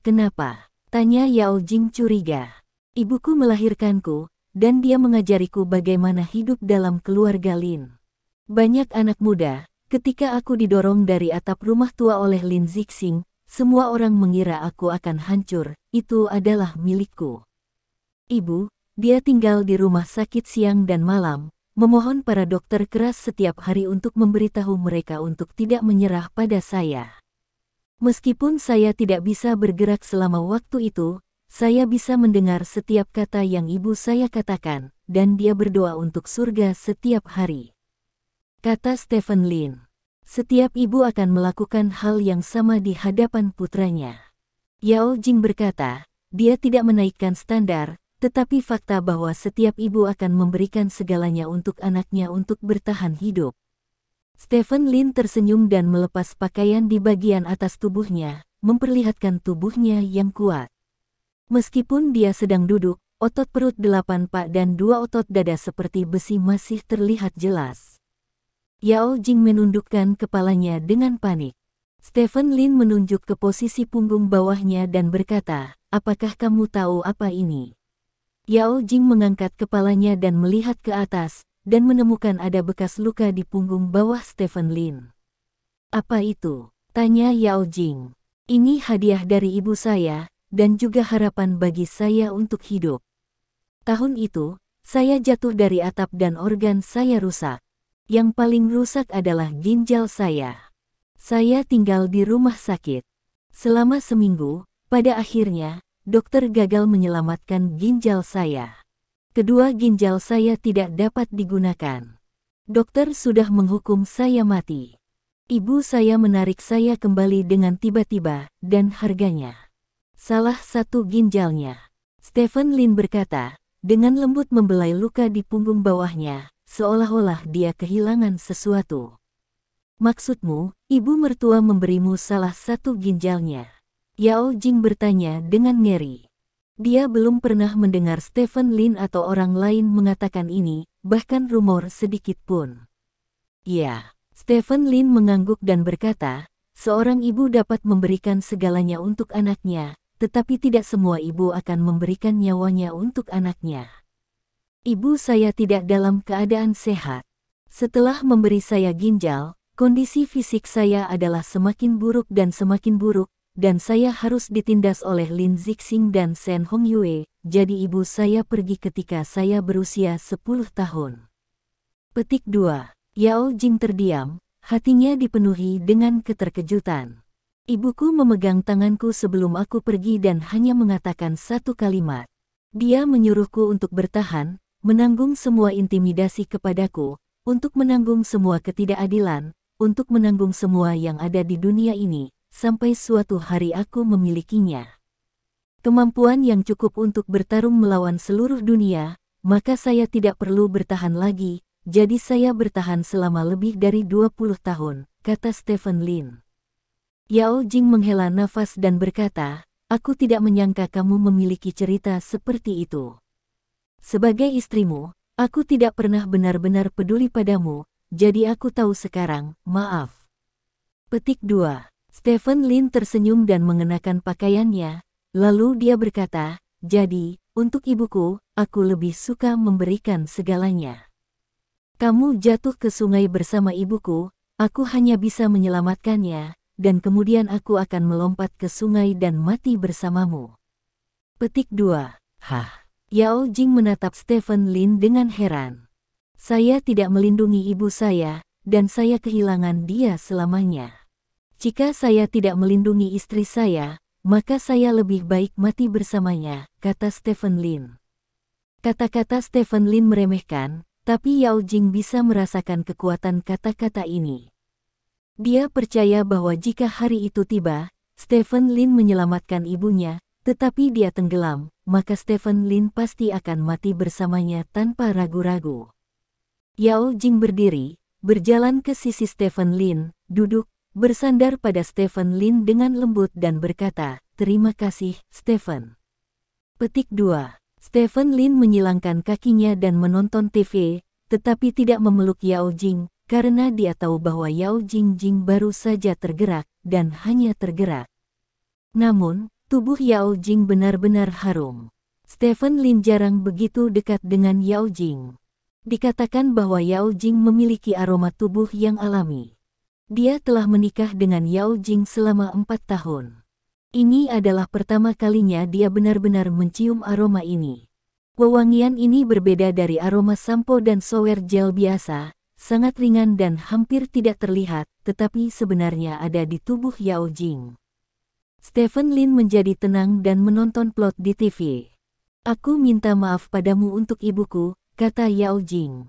Kenapa? Tanya Yao Jing curiga. Ibuku melahirkanku, dan dia mengajariku bagaimana hidup dalam keluarga Lin. Banyak anak muda, ketika aku didorong dari atap rumah tua oleh Lin Zixing, semua orang mengira aku akan hancur, itu adalah milikku. Ibu, dia tinggal di rumah sakit siang dan malam, memohon para dokter keras setiap hari untuk memberitahu mereka untuk tidak menyerah pada saya. Meskipun saya tidak bisa bergerak selama waktu itu, saya bisa mendengar setiap kata yang ibu saya katakan, dan dia berdoa untuk surga setiap hari. Kata Stephen Lin. Setiap ibu akan melakukan hal yang sama di hadapan putranya. Yao Jing berkata, dia tidak menaikkan standar, tetapi fakta bahwa setiap ibu akan memberikan segalanya untuk anaknya untuk bertahan hidup. Stephen Lin tersenyum dan melepas pakaian di bagian atas tubuhnya, memperlihatkan tubuhnya yang kuat. Meskipun dia sedang duduk, otot perut 8 pak dan 2 otot dada seperti besi masih terlihat jelas. Yao Jing menundukkan kepalanya dengan panik. Stephen Lin menunjuk ke posisi punggung bawahnya dan berkata, "Apakah kamu tahu apa ini?" Yao Jing mengangkat kepalanya dan melihat ke atas, dan menemukan ada bekas luka di punggung bawah Stephen Lin. "Apa itu?" tanya Yao Jing. "Ini hadiah dari ibu saya, dan juga harapan bagi saya untuk hidup. Tahun itu, saya jatuh dari atap dan organ saya rusak. Yang paling rusak adalah ginjal saya. Saya tinggal di rumah sakit. Selama seminggu, pada akhirnya, dokter gagal menyelamatkan ginjal saya. Kedua ginjal saya tidak dapat digunakan. Dokter sudah menghukum saya mati. Ibu saya menarik saya kembali dengan tiba-tiba, dan harganya salah satu ginjalnya." Stephen Lin berkata, dengan lembut membelai luka di punggung bawahnya, seolah-olah dia kehilangan sesuatu. "Maksudmu, ibu mertua memberimu salah satu ginjalnya?" Yao Jing bertanya dengan ngeri. Dia belum pernah mendengar Stephen Lin atau orang lain mengatakan ini, bahkan rumor sedikit pun. "Ya." Stephen Lin mengangguk dan berkata, "Seorang ibu dapat memberikan segalanya untuk anaknya, tetapi tidak semua ibu akan memberikan nyawanya untuk anaknya. Ibu saya tidak dalam keadaan sehat. Setelah memberi saya ginjal, kondisi fisik saya adalah semakin buruk, dan saya harus ditindas oleh Lin Zixing dan Shen Hongyue, jadi ibu saya pergi ketika saya berusia 10 tahun. Petik 2. Yao Jing terdiam, hatinya dipenuhi dengan keterkejutan. Ibuku memegang tanganku sebelum aku pergi dan hanya mengatakan satu kalimat. Dia menyuruhku untuk bertahan, menanggung semua intimidasi kepadaku, untuk menanggung semua ketidakadilan, untuk menanggung semua yang ada di dunia ini, sampai suatu hari aku memilikinya. Kemampuan yang cukup untuk bertarung melawan seluruh dunia, maka saya tidak perlu bertahan lagi, jadi saya bertahan selama lebih dari 20 tahun, kata Stephen Lin. Yao Jing menghela nafas dan berkata, "Aku tidak menyangka kamu memiliki cerita seperti itu. Sebagai istrimu, aku tidak pernah benar-benar peduli padamu, jadi aku tahu sekarang, maaf." Petik 2. Stephen Lin tersenyum dan mengenakan pakaiannya, lalu dia berkata, "Jadi, untuk ibuku, aku lebih suka memberikan segalanya. Kamu jatuh ke sungai bersama ibuku, aku hanya bisa menyelamatkannya, dan kemudian aku akan melompat ke sungai dan mati bersamamu." Petik 2. Hah? Yao Jing menatap Stephen Lin dengan heran. "Saya tidak melindungi ibu saya, dan saya kehilangan dia selamanya. Jika saya tidak melindungi istri saya, maka saya lebih baik mati bersamanya," kata Stephen Lin. Kata-kata Stephen Lin meremehkan, tapi Yao Jing bisa merasakan kekuatan kata-kata ini. Dia percaya bahwa jika hari itu tiba, Stephen Lin menyelamatkan ibunya, tetapi dia tenggelam, maka Stephen Lin pasti akan mati bersamanya tanpa ragu-ragu. Yao Jing berdiri, berjalan ke sisi Stephen Lin, duduk, bersandar pada Stephen Lin dengan lembut dan berkata, "Terima kasih, Stephen." Petik 2. Stephen Lin menyilangkan kakinya dan menonton TV, tetapi tidak memeluk Yao Jing, karena dia tahu bahwa Yao Jing baru saja tergerak, dan hanya tergerak. Namun, tubuh Yao Jing benar-benar harum. Stephen Lin jarang begitu dekat dengan Yao Jing. Dikatakan bahwa Yao Jing memiliki aroma tubuh yang alami. Dia telah menikah dengan Yao Jing selama 4 tahun. Ini adalah pertama kalinya dia benar-benar mencium aroma ini. Wewangian ini berbeda dari aroma sampo dan shower gel biasa, sangat ringan dan hampir tidak terlihat, tetapi sebenarnya ada di tubuh Yao Jing. Stephen Lin menjadi tenang dan menonton plot di TV. "Aku minta maaf padamu untuk ibuku," kata Yao Jing.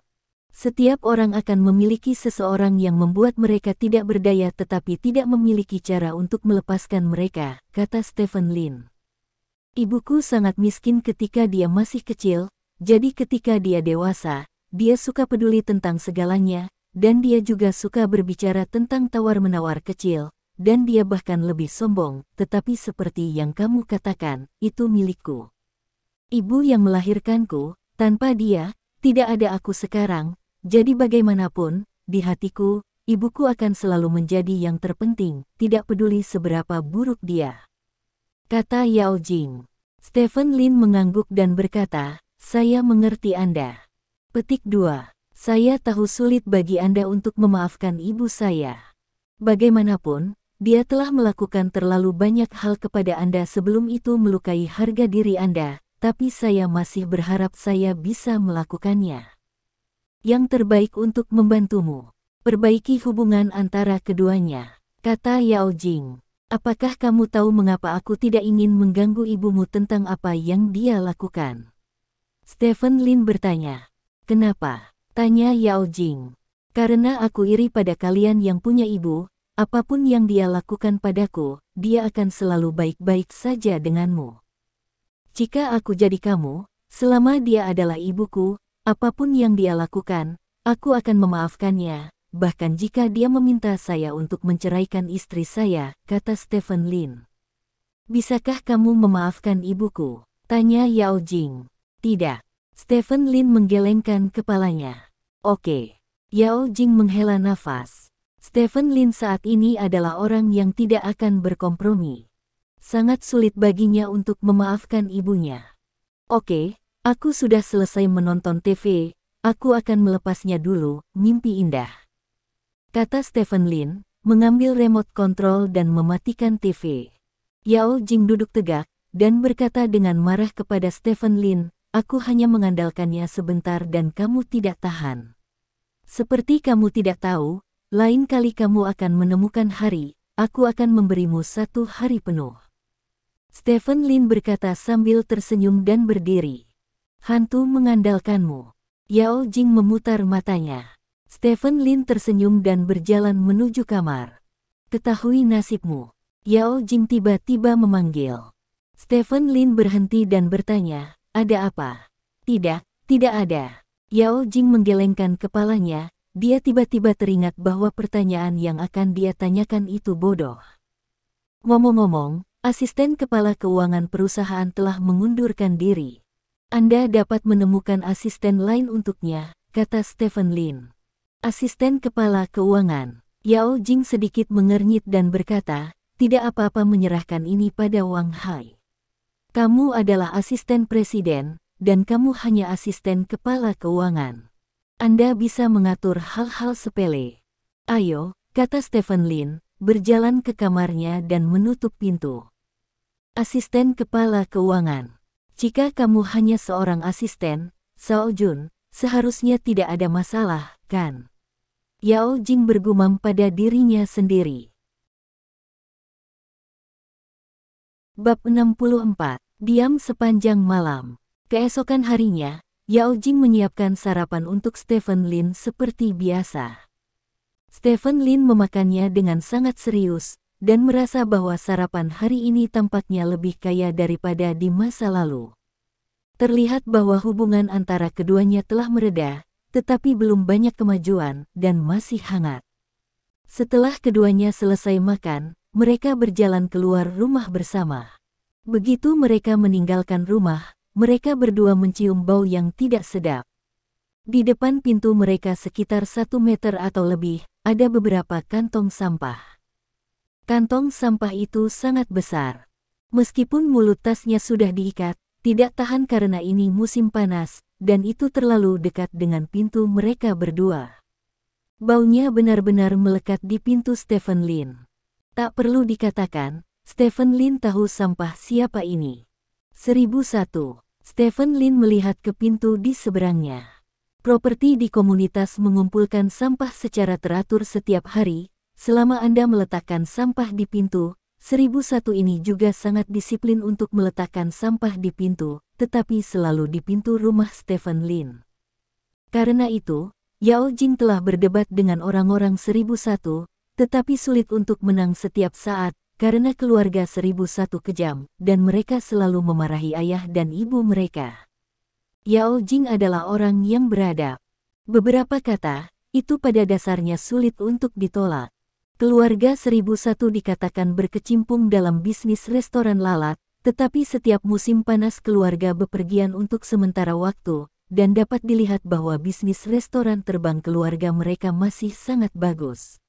"Setiap orang akan memiliki seseorang yang membuat mereka tidak berdaya tetapi tidak memiliki cara untuk melepaskan mereka," kata Stephen Lin. "Ibuku sangat miskin ketika dia masih kecil, jadi ketika dia dewasa, dia suka peduli tentang segalanya, dan dia juga suka berbicara tentang tawar-menawar kecil, dan dia bahkan lebih sombong, tetapi seperti yang kamu katakan, itu milikku. Ibu yang melahirkanku. Tanpa dia, tidak ada aku sekarang, jadi bagaimanapun, di hatiku, ibuku akan selalu menjadi yang terpenting, tidak peduli seberapa buruk dia," kata Yao Jing. Stephen Lin mengangguk dan berkata, "Saya mengerti Anda." Petik 2. Saya tahu sulit bagi Anda untuk memaafkan ibu saya. Bagaimanapun, dia telah melakukan terlalu banyak hal kepada Anda sebelum itu melukai harga diri Anda. Tapi saya masih berharap saya bisa melakukannya. Yang terbaik untuk membantumu. Perbaiki hubungan antara keduanya, kata Yao Jing. "Apakah kamu tahu mengapa aku tidak ingin mengganggu ibumu tentang apa yang dia lakukan?" Stephen Lin bertanya. "Kenapa?" tanya Yao Jing. "Karena aku iri pada kalian yang punya ibu, apapun yang dia lakukan padaku, dia akan selalu baik-baik saja denganmu. Jika aku jadi kamu, selama dia adalah ibuku, apapun yang dia lakukan, aku akan memaafkannya, bahkan jika dia meminta saya untuk menceraikan istri saya," kata Stephen Lin. "Bisakah kamu memaafkan ibuku?" tanya Yao Jing. "Tidak." Stephen Lin menggelengkan kepalanya. "Oke." Yao Jing menghela nafas. Stephen Lin saat ini adalah orang yang tidak akan berkompromi. Sangat sulit baginya untuk memaafkan ibunya. "Oke, aku sudah selesai menonton TV, aku akan melepasnya dulu, mimpi indah," kata Stephen Lin, mengambil remote control dan mematikan TV. Yao Jing duduk tegak, dan berkata dengan marah kepada Stephen Lin, "Aku hanya mengandalkannya sebentar dan kamu tidak tahan. Seperti kamu tidak tahu, lain kali kamu akan menemukan hari, aku akan memberimu 1 hari penuh." Stephen Lin berkata sambil tersenyum dan berdiri. "Hantu mengandalkanmu." Yao Jing memutar matanya. Stephen Lin tersenyum dan berjalan menuju kamar. "Ketahui nasibmu." Yao Jing tiba-tiba memanggil. Stephen Lin berhenti dan bertanya, "Ada apa?" "Tidak, tidak ada." Yao Jing menggelengkan kepalanya, dia tiba-tiba teringat bahwa pertanyaan yang akan dia tanyakan itu bodoh. "Ngomong-ngomong, asisten kepala keuangan perusahaan telah mengundurkan diri. Anda dapat menemukan asisten lain untuknya," kata Stephen Lin. "Asisten kepala keuangan." Yao Jing sedikit mengernyit dan berkata, "Tidak apa-apa menyerahkan ini pada Wang Hai. Kamu adalah asisten presiden, dan kamu hanya asisten kepala keuangan. Anda bisa mengatur hal-hal sepele." "Ayo," kata Stephen Lin, berjalan ke kamarnya dan menutup pintu. Asisten kepala keuangan. "Jika kamu hanya seorang asisten, Shao Jun, seharusnya tidak ada masalah, kan?" Yao Jing bergumam pada dirinya sendiri. Bab 64. Diam sepanjang malam. Keesokan harinya, Yao Jing menyiapkan sarapan untuk Stephen Lin seperti biasa. Stephen Lin memakannya dengan sangat serius, dan merasa bahwa sarapan hari ini tampaknya lebih kaya daripada di masa lalu. Terlihat bahwa hubungan antara keduanya telah mereda, tetapi belum banyak kemajuan dan masih hangat. Setelah keduanya selesai makan, mereka berjalan keluar rumah bersama. Begitu mereka meninggalkan rumah, mereka berdua mencium bau yang tidak sedap. Di depan pintu mereka sekitar 1 meter atau lebih, ada beberapa kantong sampah. Kantong sampah itu sangat besar. Meskipun mulut tasnya sudah diikat, tidak tahan karena ini musim panas, dan itu terlalu dekat dengan pintu mereka berdua. Baunya benar-benar melekat di pintu Stephen Lin. Tak perlu dikatakan, Stephen Lin tahu sampah siapa ini. 1001. Stephen Lin melihat ke pintu di seberangnya. Properti di komunitas mengumpulkan sampah secara teratur setiap hari. Selama Anda meletakkan sampah di pintu, 1001 ini juga sangat disiplin untuk meletakkan sampah di pintu, tetapi selalu di pintu rumah Stephen Lin. Karena itu, Yao Jing telah berdebat dengan orang-orang 1001, tetapi sulit untuk menang setiap saat, karena keluarga 1001 kejam, dan mereka selalu memarahi ayah dan ibu mereka. Yao Jing adalah orang yang beradab. Beberapa kata, itu pada dasarnya sulit untuk ditolak. Keluarga 1001 dikatakan berkecimpung dalam bisnis restoran lalat, tetapi setiap musim panas keluarga bepergian untuk sementara waktu, dan dapat dilihat bahwa bisnis restoran terbang keluarga mereka masih sangat bagus.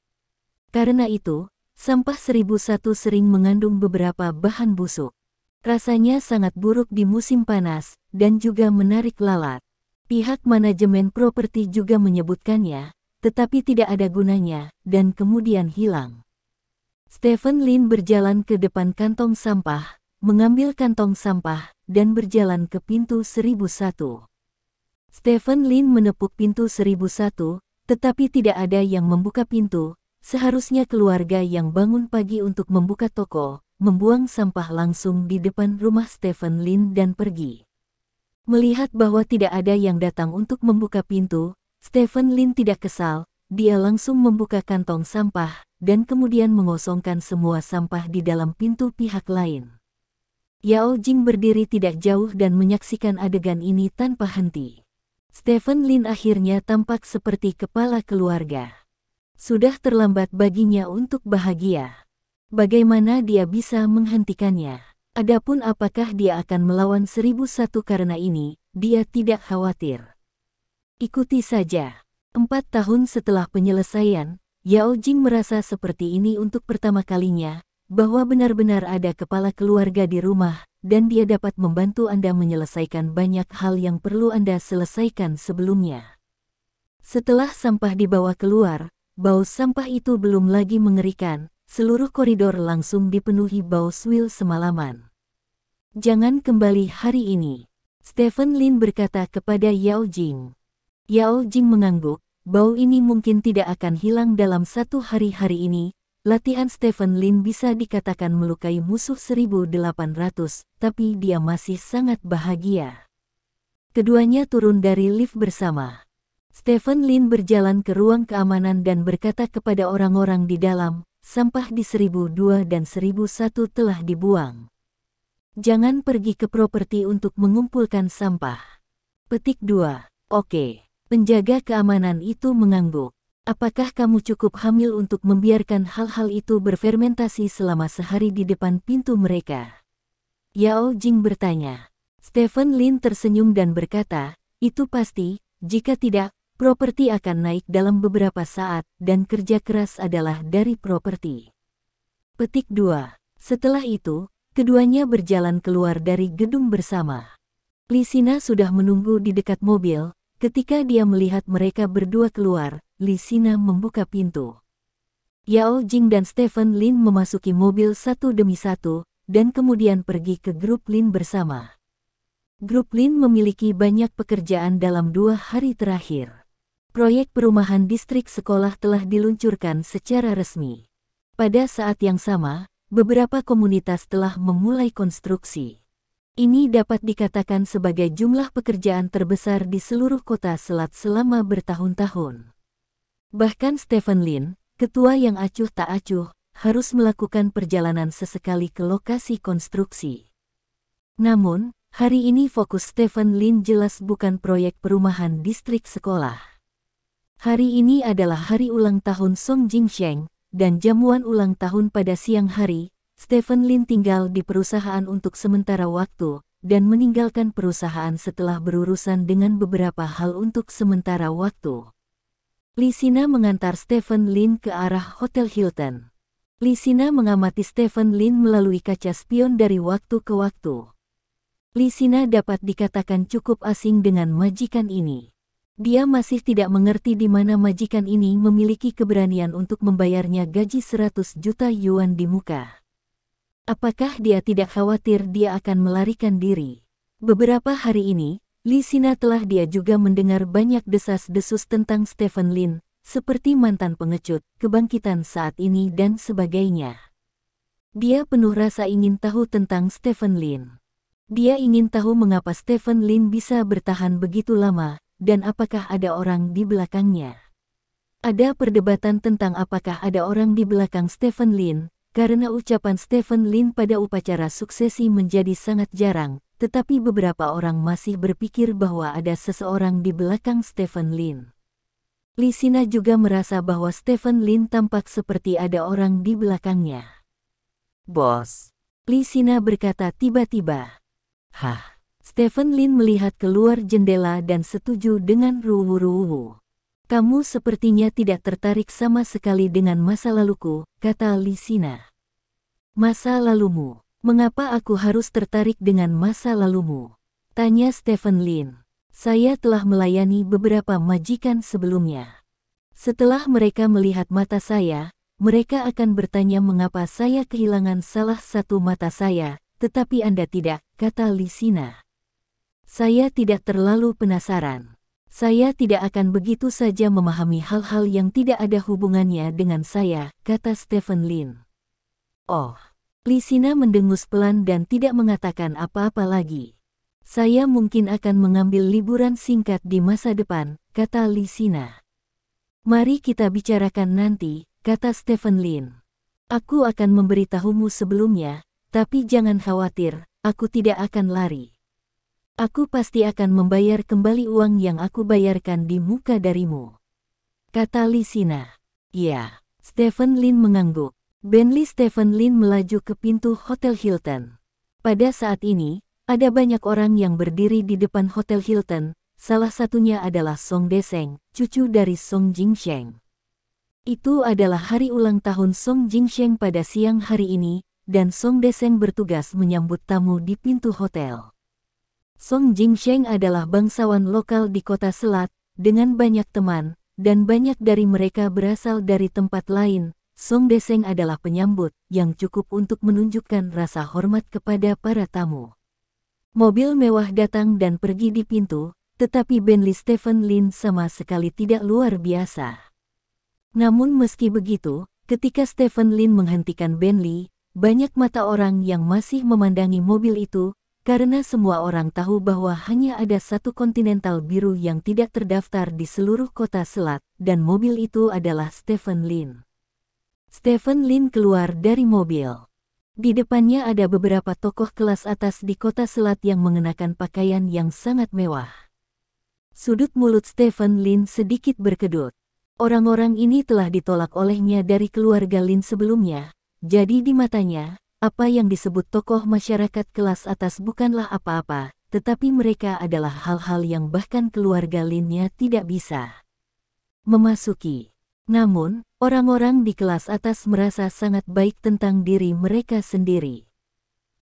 Karena itu, sampah 1001 sering mengandung beberapa bahan busuk. Rasanya sangat buruk di musim panas, dan juga menarik lalat. Pihak manajemen properti juga menyebutkannya, tetapi tidak ada gunanya, dan kemudian hilang. Stephen Lin berjalan ke depan kantong sampah, mengambil kantong sampah, dan berjalan ke pintu 1001. Stephen Lin menepuk pintu 1001, tetapi tidak ada yang membuka pintu. Seharusnya keluarga yang bangun pagi untuk membuka toko, membuang sampah langsung di depan rumah Stephen Lin dan pergi. Melihat bahwa tidak ada yang datang untuk membuka pintu, Stephen Lin tidak kesal, dia langsung membuka kantong sampah, dan kemudian mengosongkan semua sampah di dalam pintu pihak lain. Yao Jing berdiri tidak jauh dan menyaksikan adegan ini tanpa henti. Stephen Lin akhirnya tampak seperti kepala keluarga. Sudah terlambat baginya untuk bahagia. Bagaimana dia bisa menghentikannya? Adapun apakah dia akan melawan 1001 karena ini, dia tidak khawatir. Ikuti saja. 4 tahun setelah penyelesaian, Yao Jing merasa seperti ini untuk pertama kalinya, bahwa benar-benar ada kepala keluarga di rumah, dan dia dapat membantu Anda menyelesaikan banyak hal yang perlu Anda selesaikan sebelumnya. Setelah sampah dibawa keluar, bau sampah itu belum lagi mengerikan. Seluruh koridor langsung dipenuhi bau swil semalaman. Jangan kembali hari ini, Stephen Lin berkata kepada Yao Jing. Yao Jing mengangguk, bau ini mungkin tidak akan hilang dalam 1 hari ini. Latihan Stephen Lin bisa dikatakan melukai musuh 1800, tapi dia masih sangat bahagia. Keduanya turun dari lift bersama. Stephen Lin berjalan ke ruang keamanan dan berkata kepada orang-orang di dalam, sampah di 1002 dan 1001 telah dibuang. Jangan pergi ke properti untuk mengumpulkan sampah. Petik 2. Oke. Penjaga keamanan itu mengangguk. Apakah kamu cukup hamil untuk membiarkan hal-hal itu berfermentasi selama sehari di depan pintu mereka? Yao Jing bertanya. Stephen Lin tersenyum dan berkata, itu pasti, jika tidak, properti akan naik dalam beberapa saat, dan kerja keras adalah dari properti. Petik 2. Setelah itu, keduanya berjalan keluar dari gedung bersama. Lisina sudah menunggu di dekat mobil. Ketika dia melihat mereka berdua keluar, Lisina membuka pintu. Yao Jing dan Stephen Lin memasuki mobil satu demi satu, dan kemudian pergi ke grup Lin bersama. Grup Lin memiliki banyak pekerjaan dalam 2 hari terakhir. Proyek perumahan distrik sekolah telah diluncurkan secara resmi. Pada saat yang sama, beberapa komunitas telah memulai konstruksi. Ini dapat dikatakan sebagai jumlah pekerjaan terbesar di seluruh kota Selat selama bertahun-tahun. Bahkan Stephen Lin, ketua yang acuh tak acuh, harus melakukan perjalanan sesekali ke lokasi konstruksi. Namun, hari ini fokus Stephen Lin jelas bukan proyek perumahan distrik sekolah. Hari ini adalah hari ulang tahun Song Jingsheng, dan jamuan ulang tahun pada siang hari. Stephen Lin tinggal di perusahaan untuk sementara waktu, dan meninggalkan perusahaan setelah berurusan dengan beberapa hal untuk sementara waktu. Li Sina mengantar Stephen Lin ke arah Hotel Hilton. Li Sina mengamati Stephen Lin melalui kaca spion dari waktu ke waktu. Li Sina dapat dikatakan cukup asing dengan majikan ini. Dia masih tidak mengerti di mana majikan ini memiliki keberanian untuk membayarnya gaji 100 juta yuan di muka. Apakah dia tidak khawatir dia akan melarikan diri? Beberapa hari ini, Li Sina telah dia juga mendengar banyak desas-desus tentang Stephen Lin, seperti mantan pengecut, kebangkitan saat ini dan sebagainya. Dia penuh rasa ingin tahu tentang Stephen Lin. Dia ingin tahu mengapa Stephen Lin bisa bertahan begitu lama, dan apakah ada orang di belakangnya. Ada perdebatan tentang apakah ada orang di belakang Stephen Lin, karena ucapan Stephen Lin pada upacara suksesi menjadi sangat jarang, tetapi beberapa orang masih berpikir bahwa ada seseorang di belakang Stephen Lin. Li Sina juga merasa bahwa Stephen Lin tampak seperti ada orang di belakangnya. "Bos," Li Sina berkata tiba-tiba. "Hah?" Stephen Lin melihat keluar jendela dan setuju dengan ruwu-ruwu. "Kamu sepertinya tidak tertarik sama sekali dengan masa laluku," kata Li Sina. "Masa lalumu? Mengapa aku harus tertarik dengan masa lalumu?" tanya Stephen Lin. "Saya telah melayani beberapa majikan sebelumnya. Setelah mereka melihat mata saya, mereka akan bertanya mengapa saya kehilangan salah satu mata saya, tetapi Anda tidak," kata Li Sina. "Saya tidak terlalu penasaran. Saya tidak akan begitu saja memahami hal-hal yang tidak ada hubungannya dengan saya," kata Stephen Lin. "Oh." Li Sina mendengus pelan dan tidak mengatakan apa-apa lagi. "Saya mungkin akan mengambil liburan singkat di masa depan," kata Li Sina. "Mari kita bicarakan nanti," kata Stephen Lin. "Aku akan memberitahumu sebelumnya, tapi jangan khawatir, aku tidak akan lari. Aku pasti akan membayar kembali uang yang aku bayarkan di muka darimu," kata Li Sina. "Ya." Stephen Lin mengangguk. Bentley Stephen Lin melaju ke pintu Hotel Hilton. Pada saat ini, ada banyak orang yang berdiri di depan Hotel Hilton, salah satunya adalah Song Deseng, cucu dari Song Jingsheng. Itu adalah hari ulang tahun Song Jingsheng pada siang hari ini, dan Song Deseng bertugas menyambut tamu di pintu hotel. Song Jingsheng adalah bangsawan lokal di kota Selat, dengan banyak teman, dan banyak dari mereka berasal dari tempat lain. Song Deseng adalah penyambut yang cukup untuk menunjukkan rasa hormat kepada para tamu. Mobil mewah datang dan pergi di pintu, tetapi Bentley Stephen Lin sama sekali tidak luar biasa. Namun meski begitu, ketika Stephen Lin menghentikan Bentley, banyak mata orang yang masih memandangi mobil itu, karena semua orang tahu bahwa hanya ada satu Continental biru yang tidak terdaftar di seluruh kota Selat, dan mobil itu adalah Stephen Lin. Stephen Lin keluar dari mobil. Di depannya ada beberapa tokoh kelas atas di kota Selat yang mengenakan pakaian yang sangat mewah. Sudut mulut Stephen Lin sedikit berkedut. Orang-orang ini telah ditolak olehnya dari keluarga Lin sebelumnya, jadi di matanya, apa yang disebut tokoh masyarakat kelas atas bukanlah apa-apa, tetapi mereka adalah hal-hal yang bahkan keluarga Lin-nya tidak bisa memasuki. Namun, orang-orang di kelas atas merasa sangat baik tentang diri mereka sendiri.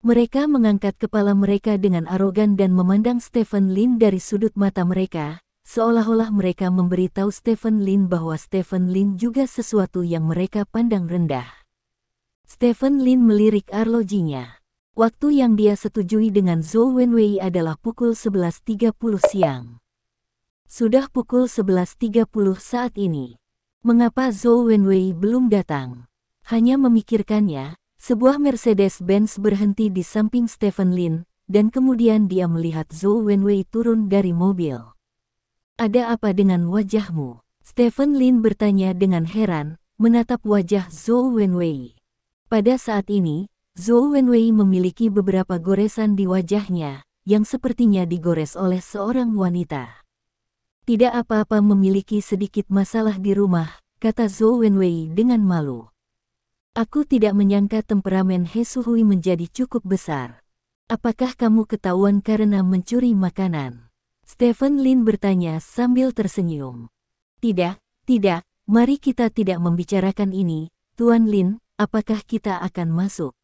Mereka mengangkat kepala mereka dengan arogan dan memandang Stephen Lin dari sudut mata mereka, seolah-olah mereka memberitahu Stephen Lin bahwa Stephen Lin juga sesuatu yang mereka pandang rendah. Stephen Lin melirik arlojinya. Waktu yang dia setujui dengan Zhou Wenwei adalah pukul 11.30 siang. Sudah pukul 11.30 saat ini. Mengapa Zhou Wenwei belum datang? Hanya memikirkannya, sebuah Mercedes-Benz berhenti di samping Stephen Lin, dan kemudian dia melihat Zhou Wenwei turun dari mobil. "Ada apa dengan wajahmu?" Stephen Lin bertanya dengan heran, menatap wajah Zhou Wenwei. Pada saat ini, Zhou Wenwei memiliki beberapa goresan di wajahnya, yang sepertinya digores oleh seorang wanita. Tidak apa-apa, memiliki sedikit masalah di rumah, kata Zhou Wenwei dengan malu. Aku tidak menyangka temperamen He Suhui menjadi cukup besar. Apakah kamu ketahuan karena mencuri makanan? Stephen Lin bertanya sambil tersenyum. Tidak, tidak, mari kita tidak membicarakan ini, Tuan Lin, apakah kita akan masuk?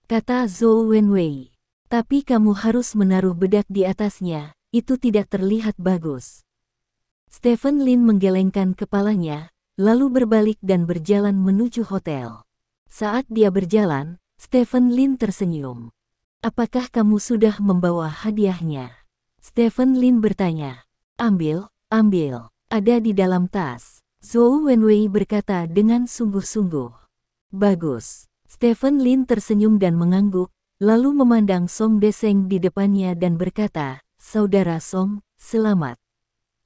Kata Zhou Wenwei. Tapi kamu harus menaruh bedak di atasnya, itu tidak terlihat bagus. Stephen Lin menggelengkan kepalanya, lalu berbalik dan berjalan menuju hotel. Saat dia berjalan, Stephen Lin tersenyum. Apakah kamu sudah membawa hadiahnya? Stephen Lin bertanya. Ambil, ada di dalam tas. Zhou Wenwei berkata dengan sungguh-sungguh. Bagus. Stephen Lin tersenyum dan mengangguk, lalu memandang Song Deseng di depannya dan berkata, Saudara Song, selamat.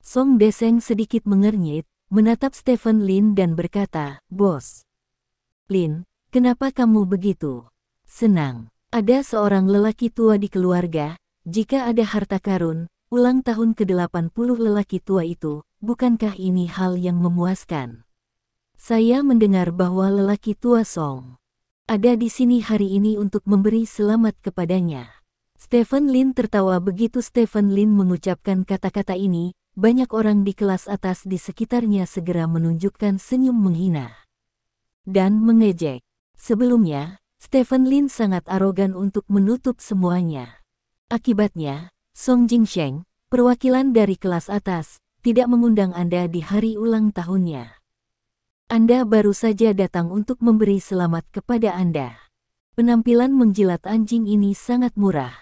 Song Deseng sedikit mengernyit, menatap Stephen Lin dan berkata, Bos. Lin, kenapa kamu begitu senang? Ada seorang lelaki tua di keluarga, jika ada harta karun, ulang tahun ke-80 lelaki tua itu, bukankah ini hal yang memuaskan? Saya mendengar bahwa lelaki tua Song ada di sini hari ini untuk memberi selamat kepadanya. Stephen Lin tertawa begitu Stephen Lin mengucapkan kata-kata ini. Banyak orang di kelas atas di sekitarnya segera menunjukkan senyum menghina dan mengejek. Sebelumnya, Stephen Lin sangat arogan untuk menutup semuanya. Akibatnya, Song Jingsheng, perwakilan dari kelas atas, tidak mengundang Anda di hari ulang tahunnya. Anda baru saja datang untuk memberi selamat kepada Anda. Penampilan menjilat anjing ini sangat murah.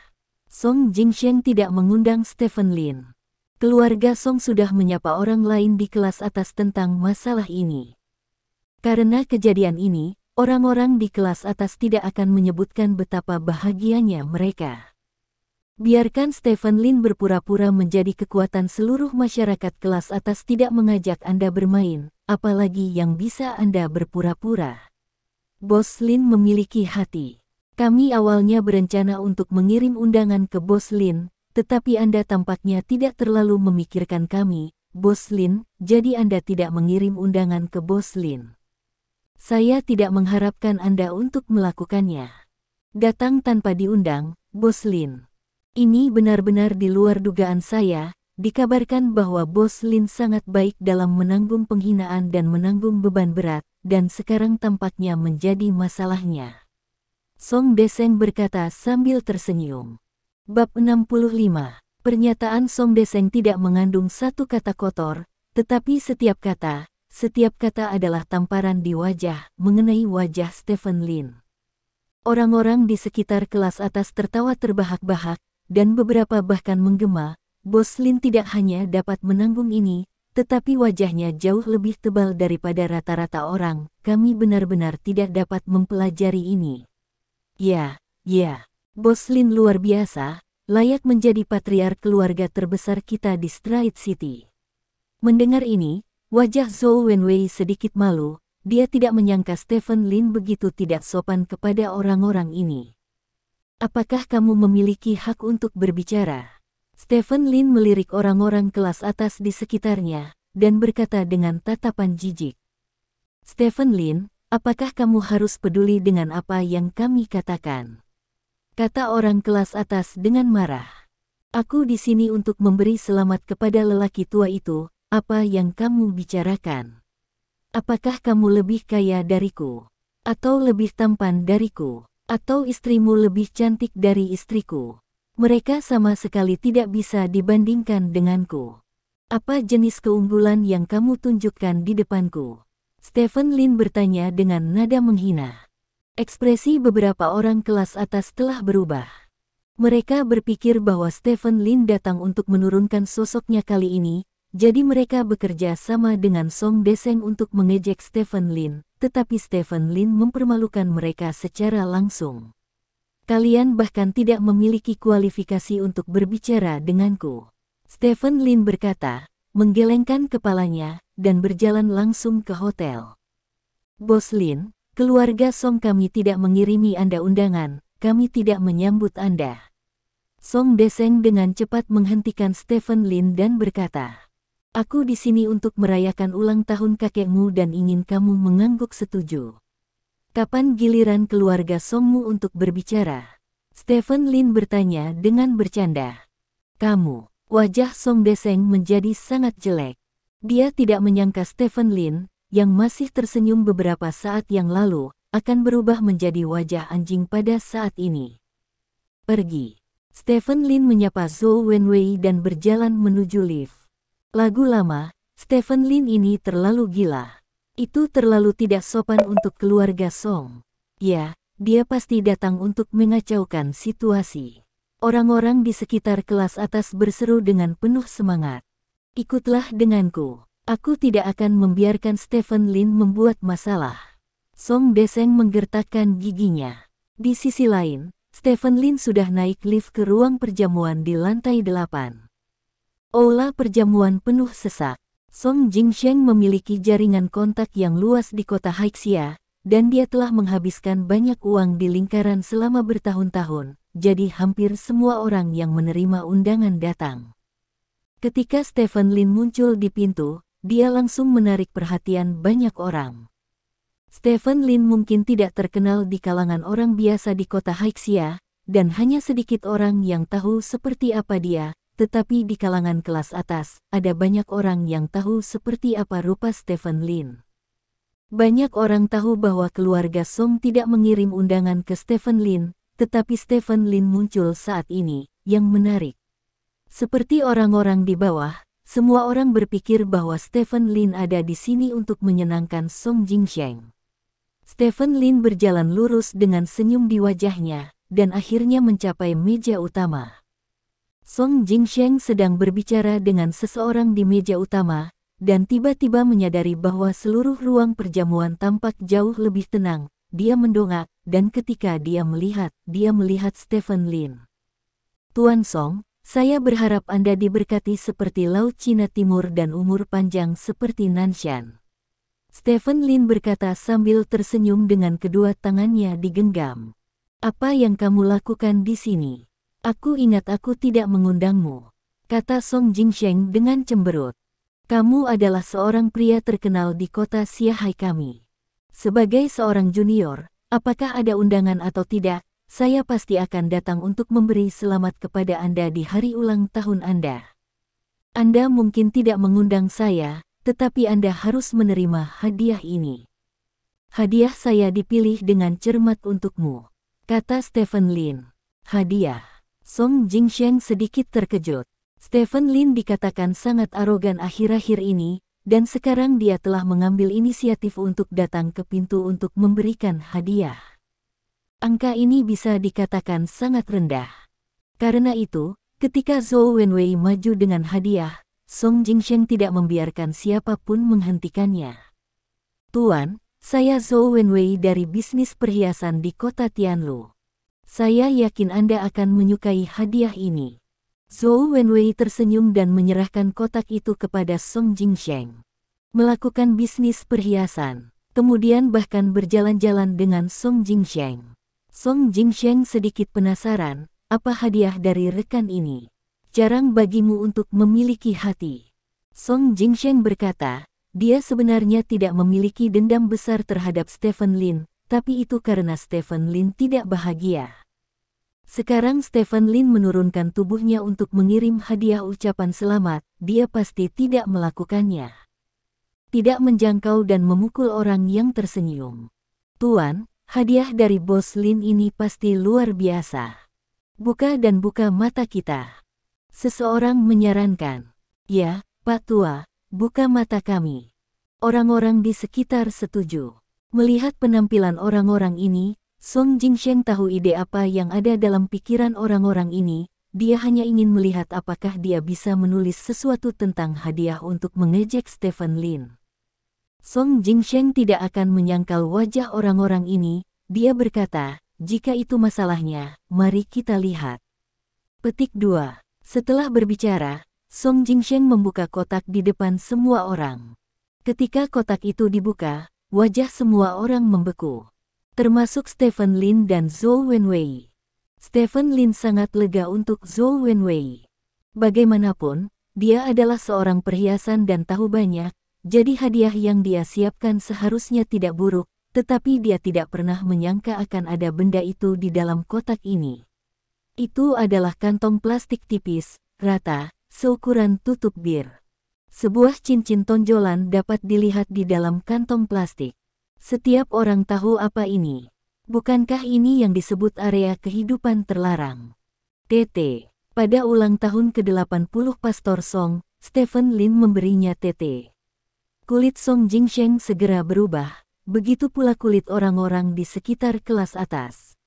Song Jingsheng tidak mengundang Stephen Lin. Keluarga Song sudah menyapa orang lain di kelas atas tentang masalah ini. Karena kejadian ini, orang-orang di kelas atas tidak akan menyebutkan betapa bahagianya mereka. Biarkan Stephen Lin berpura-pura menjadi kekuatan seluruh masyarakat kelas atas tidak mengajak Anda bermain, apalagi yang bisa Anda berpura-pura. Bos Lin memiliki hati. Kami awalnya berencana untuk mengirim undangan ke Bos Lin, tetapi Anda tampaknya tidak terlalu memikirkan kami, Bos Lin, jadi Anda tidak mengirim undangan ke Bos Lin. Saya tidak mengharapkan Anda untuk melakukannya. Datang tanpa diundang, Bos Lin. Ini benar-benar di luar dugaan saya. Dikabarkan bahwa Bos Lin sangat baik dalam menanggung penghinaan dan menanggung beban berat, dan sekarang tampaknya menjadi masalahnya. Song Deseng berkata sambil tersenyum. Bab 65. Pernyataan Song Deseng tidak mengandung satu kata kotor, tetapi setiap kata adalah tamparan di wajah, mengenai wajah Stephen Lin. Orang-orang di sekitar kelas atas tertawa terbahak-bahak, dan beberapa bahkan menggema. Bos Lin tidak hanya dapat menanggung ini, tetapi wajahnya jauh lebih tebal daripada rata-rata orang. Kami benar-benar tidak dapat mempelajari ini. Ya. Bos Lin luar biasa, layak menjadi patriark keluarga terbesar kita di Stride City. Mendengar ini, wajah Zhou Wenwei sedikit malu, dia tidak menyangka Stephen Lin begitu tidak sopan kepada orang-orang ini. Apakah kamu memiliki hak untuk berbicara? Stephen Lin melirik orang-orang kelas atas di sekitarnya, dan berkata dengan tatapan jijik. Stephen Lin, apakah kamu harus peduli dengan apa yang kami katakan? Kata orang kelas atas dengan marah. Aku di sini untuk memberi selamat kepada lelaki tua itu, apa yang kamu bicarakan? Apakah kamu lebih kaya dariku? Atau lebih tampan dariku? Atau istrimu lebih cantik dari istriku? Mereka sama sekali tidak bisa dibandingkan denganku. Apa jenis keunggulan yang kamu tunjukkan di depanku? Stephen Lin bertanya dengan nada menghina. Ekspresi beberapa orang kelas atas telah berubah. Mereka berpikir bahwa Stephen Lin datang untuk menurunkan sosoknya kali ini, jadi mereka bekerja sama dengan Song Deseng untuk mengejek Stephen Lin, tetapi Stephen Lin mempermalukan mereka secara langsung. Kalian bahkan tidak memiliki kualifikasi untuk berbicara denganku. Stephen Lin berkata, menggelengkan kepalanya, dan berjalan langsung ke hotel. Bos Lin, keluarga Song kami tidak mengirimi Anda undangan, kami tidak menyambut Anda. Song Deseng dengan cepat menghentikan Stephen Lin dan berkata, Aku di sini untuk merayakan ulang tahun kakekmu dan ingin kamu mengangguk setuju. Kapan giliran keluarga Songmu untuk berbicara? Stephen Lin bertanya dengan bercanda. Kamu, wajah Song Deseng menjadi sangat jelek. Dia tidak menyangka Stephen Lin, yang masih tersenyum beberapa saat yang lalu, akan berubah menjadi wajah anjing pada saat ini. Pergi. Stephen Lin menyapa Zhou Wenwei dan berjalan menuju lift. Lagu lama, Stephen Lin ini terlalu gila. Itu terlalu tidak sopan untuk keluarga Song. Ya, dia pasti datang untuk mengacaukan situasi. Orang-orang di sekitar kelas atas berseru dengan penuh semangat. Ikutlah denganku. Aku tidak akan membiarkan Stephen Lin membuat masalah. Song Deseng menggertakkan giginya. Di sisi lain, Stephen Lin sudah naik lift ke ruang perjamuan di lantai 8. Aula perjamuan penuh sesak. Song Jingsheng memiliki jaringan kontak yang luas di kota Haixia, dan dia telah menghabiskan banyak uang di lingkaran selama bertahun-tahun, jadi hampir semua orang yang menerima undangan datang. Ketika Stephen Lin muncul di pintu, dia langsung menarik perhatian banyak orang. Stephen Lin mungkin tidak terkenal di kalangan orang biasa di kota Haixia, dan hanya sedikit orang yang tahu seperti apa dia. Tetapi di kalangan kelas atas, ada banyak orang yang tahu seperti apa rupa Stephen Lin. Banyak orang tahu bahwa keluarga Song tidak mengirim undangan ke Stephen Lin, tetapi Stephen Lin muncul saat ini, yang menarik. Seperti orang-orang di bawah, semua orang berpikir bahwa Stephen Lin ada di sini untuk menyenangkan Song Jingsheng. Stephen Lin berjalan lurus dengan senyum di wajahnya, dan akhirnya mencapai meja utama. Song Jingsheng sedang berbicara dengan seseorang di meja utama, dan tiba-tiba menyadari bahwa seluruh ruang perjamuan tampak jauh lebih tenang. Dia mendongak, dan ketika dia melihat Stephen Lin. Tuan Song, saya berharap Anda diberkati seperti Laut Cina Timur dan umur panjang seperti Nanshan. Stephen Lin berkata sambil tersenyum dengan kedua tangannya digenggam. Apa yang kamu lakukan di sini? Aku ingat aku tidak mengundangmu, kata Song Jingsheng dengan cemberut. Kamu adalah seorang pria terkenal di kota Xiahai kami. Sebagai seorang junior, apakah ada undangan atau tidak, saya pasti akan datang untuk memberi selamat kepada Anda di hari ulang tahun Anda. Anda mungkin tidak mengundang saya, tetapi Anda harus menerima hadiah ini. Hadiah saya dipilih dengan cermat untukmu, kata Stephen Lin. Hadiah. Song Jingsheng sedikit terkejut. Stephen Lin dikatakan sangat arogan akhir-akhir ini, dan sekarang dia telah mengambil inisiatif untuk datang ke pintu untuk memberikan hadiah. Angka ini bisa dikatakan sangat rendah. Karena itu, ketika Zhou Wenwei maju dengan hadiah, Song Jingsheng tidak membiarkan siapapun menghentikannya. Tuan, saya Zhou Wenwei dari bisnis perhiasan di kota Tianlu. Saya yakin Anda akan menyukai hadiah ini. Zhou Wenwei tersenyum dan menyerahkan kotak itu kepada Song Jingsheng. Melakukan bisnis perhiasan, kemudian bahkan berjalan-jalan dengan Song Jingsheng. Song Jingsheng sedikit penasaran, apa hadiah dari rekan ini? Jarang bagimu untuk memiliki hati. Song Jingsheng berkata, dia sebenarnya tidak memiliki dendam besar terhadap Stephen Lin, tapi itu karena Stephen Lin tidak bahagia. Sekarang Stephen Lin menurunkan tubuhnya untuk mengirim hadiah ucapan selamat, dia pasti tidak melakukannya. Tidak menjangkau dan memukul orang yang tersenyum. Tuan, hadiah dari bos Lin ini pasti luar biasa. Buka dan buka mata kita. Seseorang menyarankan. Ya, Pak Tua, buka mata kami. Orang-orang di sekitar setuju. Melihat penampilan orang-orang ini, Song Jingsheng tahu ide apa yang ada dalam pikiran orang-orang ini. Dia hanya ingin melihat apakah dia bisa menulis sesuatu tentang hadiah untuk mengejek Stephen Lin. Song Jingsheng tidak akan menyangkal wajah orang-orang ini. Dia berkata, jika itu masalahnya, mari kita lihat. Petik 2. Setelah berbicara, Song Jingsheng membuka kotak di depan semua orang. Ketika kotak itu dibuka, wajah semua orang membeku. Termasuk Stephen Lin dan Zhou Wenwei. Stephen Lin sangat lega untuk Zhou Wenwei. Bagaimanapun, dia adalah seorang perhiasan dan tahu banyak, jadi hadiah yang dia siapkan seharusnya tidak buruk, tetapi dia tidak pernah menyangka akan ada benda itu di dalam kotak ini. Itu adalah kantong plastik tipis, rata, seukuran tutup bir. Sebuah cincin tonjolan dapat dilihat di dalam kantong plastik. Setiap orang tahu apa ini. Bukankah ini yang disebut area kehidupan terlarang? TT. Pada ulang tahun ke-80 Pastor Song, Stephen Lin memberinya TT. Kulit Song Jingsheng segera berubah, begitu pula kulit orang-orang di sekitar kelas atas.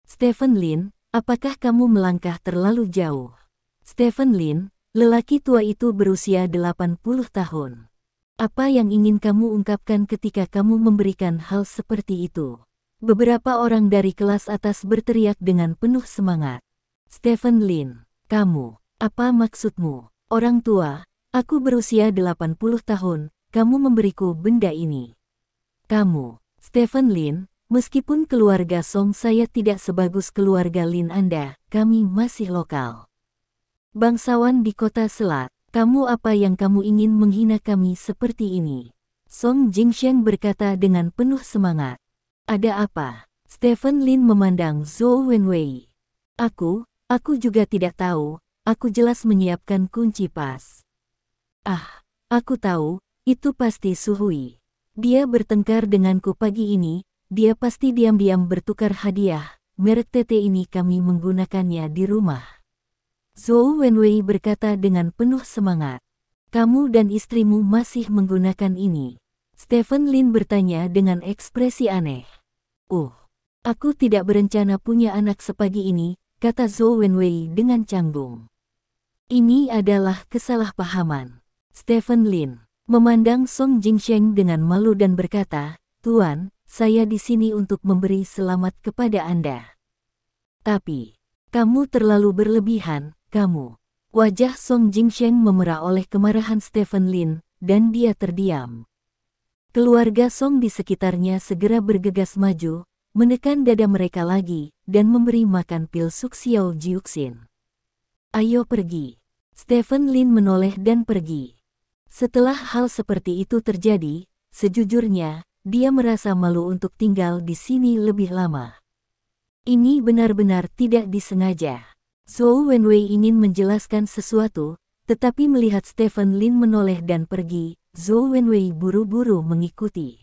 Stephen Lin, apakah kamu melangkah terlalu jauh? Stephen Lin, lelaki tua itu berusia 80 tahun. Apa yang ingin kamu ungkapkan ketika kamu memberikan hal seperti itu? Beberapa orang dari kelas atas berteriak dengan penuh semangat. Stephen Lin, kamu, apa maksudmu? Orang tua, aku berusia 80 tahun, kamu memberiku benda ini. Kamu, Stephen Lin, meskipun keluarga Song saya tidak sebagus keluarga Lin Anda, kami masih lokal. Bangsawan di kota Selat, kamu apa yang kamu ingin menghina kami seperti ini? Song Jingsheng berkata dengan penuh semangat. Ada apa? Stephen Lin memandang Zhou Wenwei. Aku juga tidak tahu, aku jelas menyiapkan kunci pas. Ah, aku tahu, itu pasti Suhui. Dia bertengkar denganku pagi ini, dia pasti diam-diam bertukar hadiah, merek TT ini kami menggunakannya di rumah. Zhou Wenwei berkata dengan penuh semangat. Kamu dan istrimu masih menggunakan ini. Stephen Lin bertanya dengan ekspresi aneh. Aku tidak berencana punya anak sepagi ini, kata Zhou Wenwei dengan canggung. Ini adalah kesalahpahaman. Stephen Lin memandang Song Jingsheng dengan malu dan berkata, Tuan, saya di sini untuk memberi selamat kepada Anda. Tapi, kamu terlalu berlebihan, kamu. Wajah Song Jingsheng memerah oleh kemarahan Stephen Lin, dan dia terdiam. Keluarga Song di sekitarnya segera bergegas maju, menekan dada mereka lagi, dan memberi makan pil Suxiao Jiuxin. Ayo pergi. Stephen Lin menoleh dan pergi. Setelah hal seperti itu terjadi, sejujurnya, dia merasa malu untuk tinggal di sini lebih lama. Ini benar-benar tidak disengaja. Zhou Wenwei ingin menjelaskan sesuatu, tetapi melihat Stephen Lin menoleh dan pergi, Zhou Wenwei buru-buru mengikuti.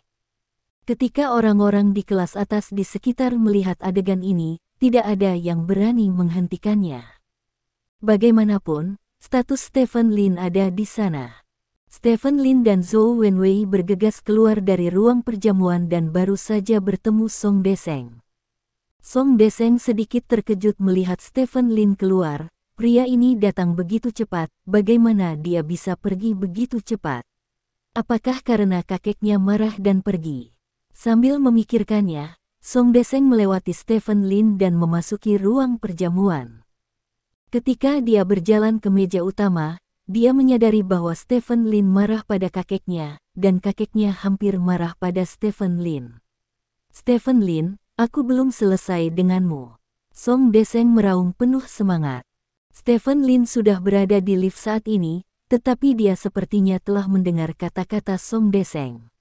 Ketika orang-orang di kelas atas di sekitar melihat adegan ini, tidak ada yang berani menghentikannya. Bagaimanapun, status Stephen Lin ada di sana. Stephen Lin dan Zhou Wenwei bergegas keluar dari ruang perjamuan dan baru saja bertemu Song Deseng. Song Deseng sedikit terkejut melihat Stephen Lin keluar. Pria ini datang begitu cepat, bagaimana dia bisa pergi begitu cepat? Apakah karena kakeknya marah dan pergi? Sambil memikirkannya, Song Deseng melewati Stephen Lin dan memasuki ruang perjamuan. Ketika dia berjalan ke meja utama, dia menyadari bahwa Stephen Lin marah pada kakeknya, dan kakeknya hampir marah pada Stephen Lin. Stephen Lin, aku belum selesai denganmu. Song Deseng meraung penuh semangat. Stephen Lin sudah berada di lift saat ini, tetapi dia sepertinya telah mendengar kata-kata Song Deseng.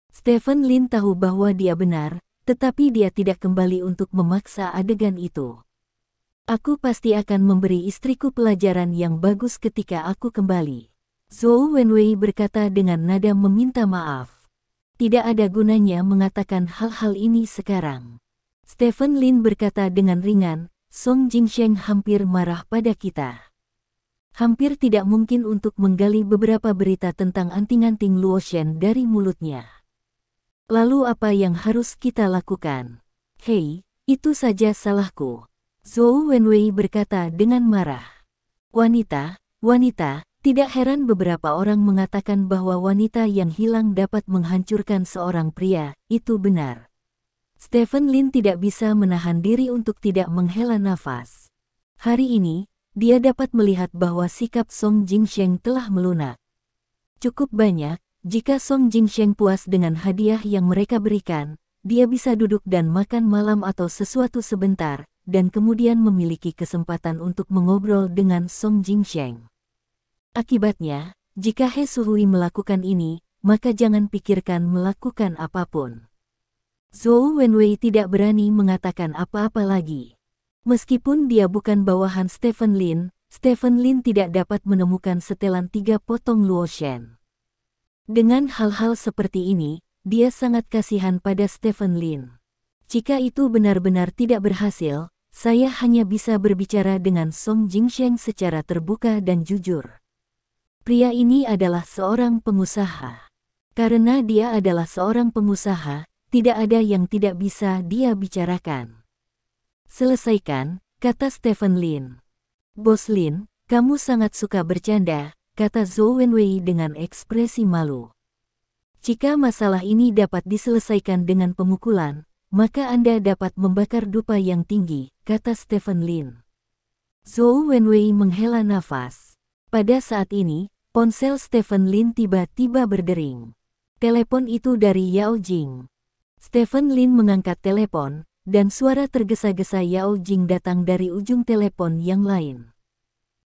Stephen Lin tahu bahwa dia benar, tetapi dia tidak kembali untuk memaksa adegan itu. Aku pasti akan memberi istriku pelajaran yang bagus ketika aku kembali. Zhou Wenwei berkata dengan nada meminta maaf. Tidak ada gunanya mengatakan hal-hal ini sekarang. Stephen Lin berkata dengan ringan, Song Jingsheng hampir marah pada kita. Hampir tidak mungkin untuk menggali beberapa berita tentang anting-anting Luoshen dari mulutnya. Lalu apa yang harus kita lakukan? Hei, itu saja salahku. Zhou Wenwei berkata dengan marah. Wanita, tidak heran beberapa orang mengatakan bahwa wanita yang hilang dapat menghancurkan seorang pria, itu benar. Stephen Lin tidak bisa menahan diri untuk tidak menghela nafas. Hari ini, dia dapat melihat bahwa sikap Song Jingsheng telah melunak. Cukup banyak. Jika Song Jingsheng puas dengan hadiah yang mereka berikan, dia bisa duduk dan makan malam atau sesuatu sebentar, dan kemudian memiliki kesempatan untuk mengobrol dengan Song Jingsheng. Akibatnya, jika He Suhui melakukan ini, maka jangan pikirkan melakukan apapun. Zhou Wenwei tidak berani mengatakan apa-apa lagi. Meskipun dia bukan bawahan Stephen Lin tidak dapat menemukan setelan 3 potong Luo Shen. Dengan hal-hal seperti ini, dia sangat kasihan pada Stephen Lin. Jika itu benar-benar tidak berhasil, saya hanya bisa berbicara dengan Song Jingsheng secara terbuka dan jujur. Pria ini adalah seorang pengusaha. Karena dia adalah seorang pengusaha, tidak ada yang tidak bisa dia bicarakan. Selesaikan, kata Stephen Lin. Bos Lin, kamu sangat suka bercanda, kata Zhou Wenwei dengan ekspresi malu. Jika masalah ini dapat diselesaikan dengan pemukulan, maka Anda dapat membakar dupa yang tinggi, kata Stephen Lin. Zhou Wenwei menghela nafas. Pada saat ini, ponsel Stephen Lin tiba-tiba berdering. Telepon itu dari Yao Jing. Stephen Lin mengangkat telepon, dan suara tergesa-gesa Yao Jing datang dari ujung telepon yang lain.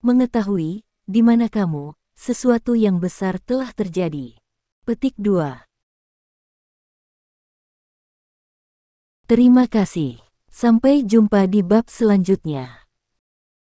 Mengetahui, di mana kamu, sesuatu yang besar telah terjadi. Petik 2. Terima kasih. Sampai jumpa di bab selanjutnya.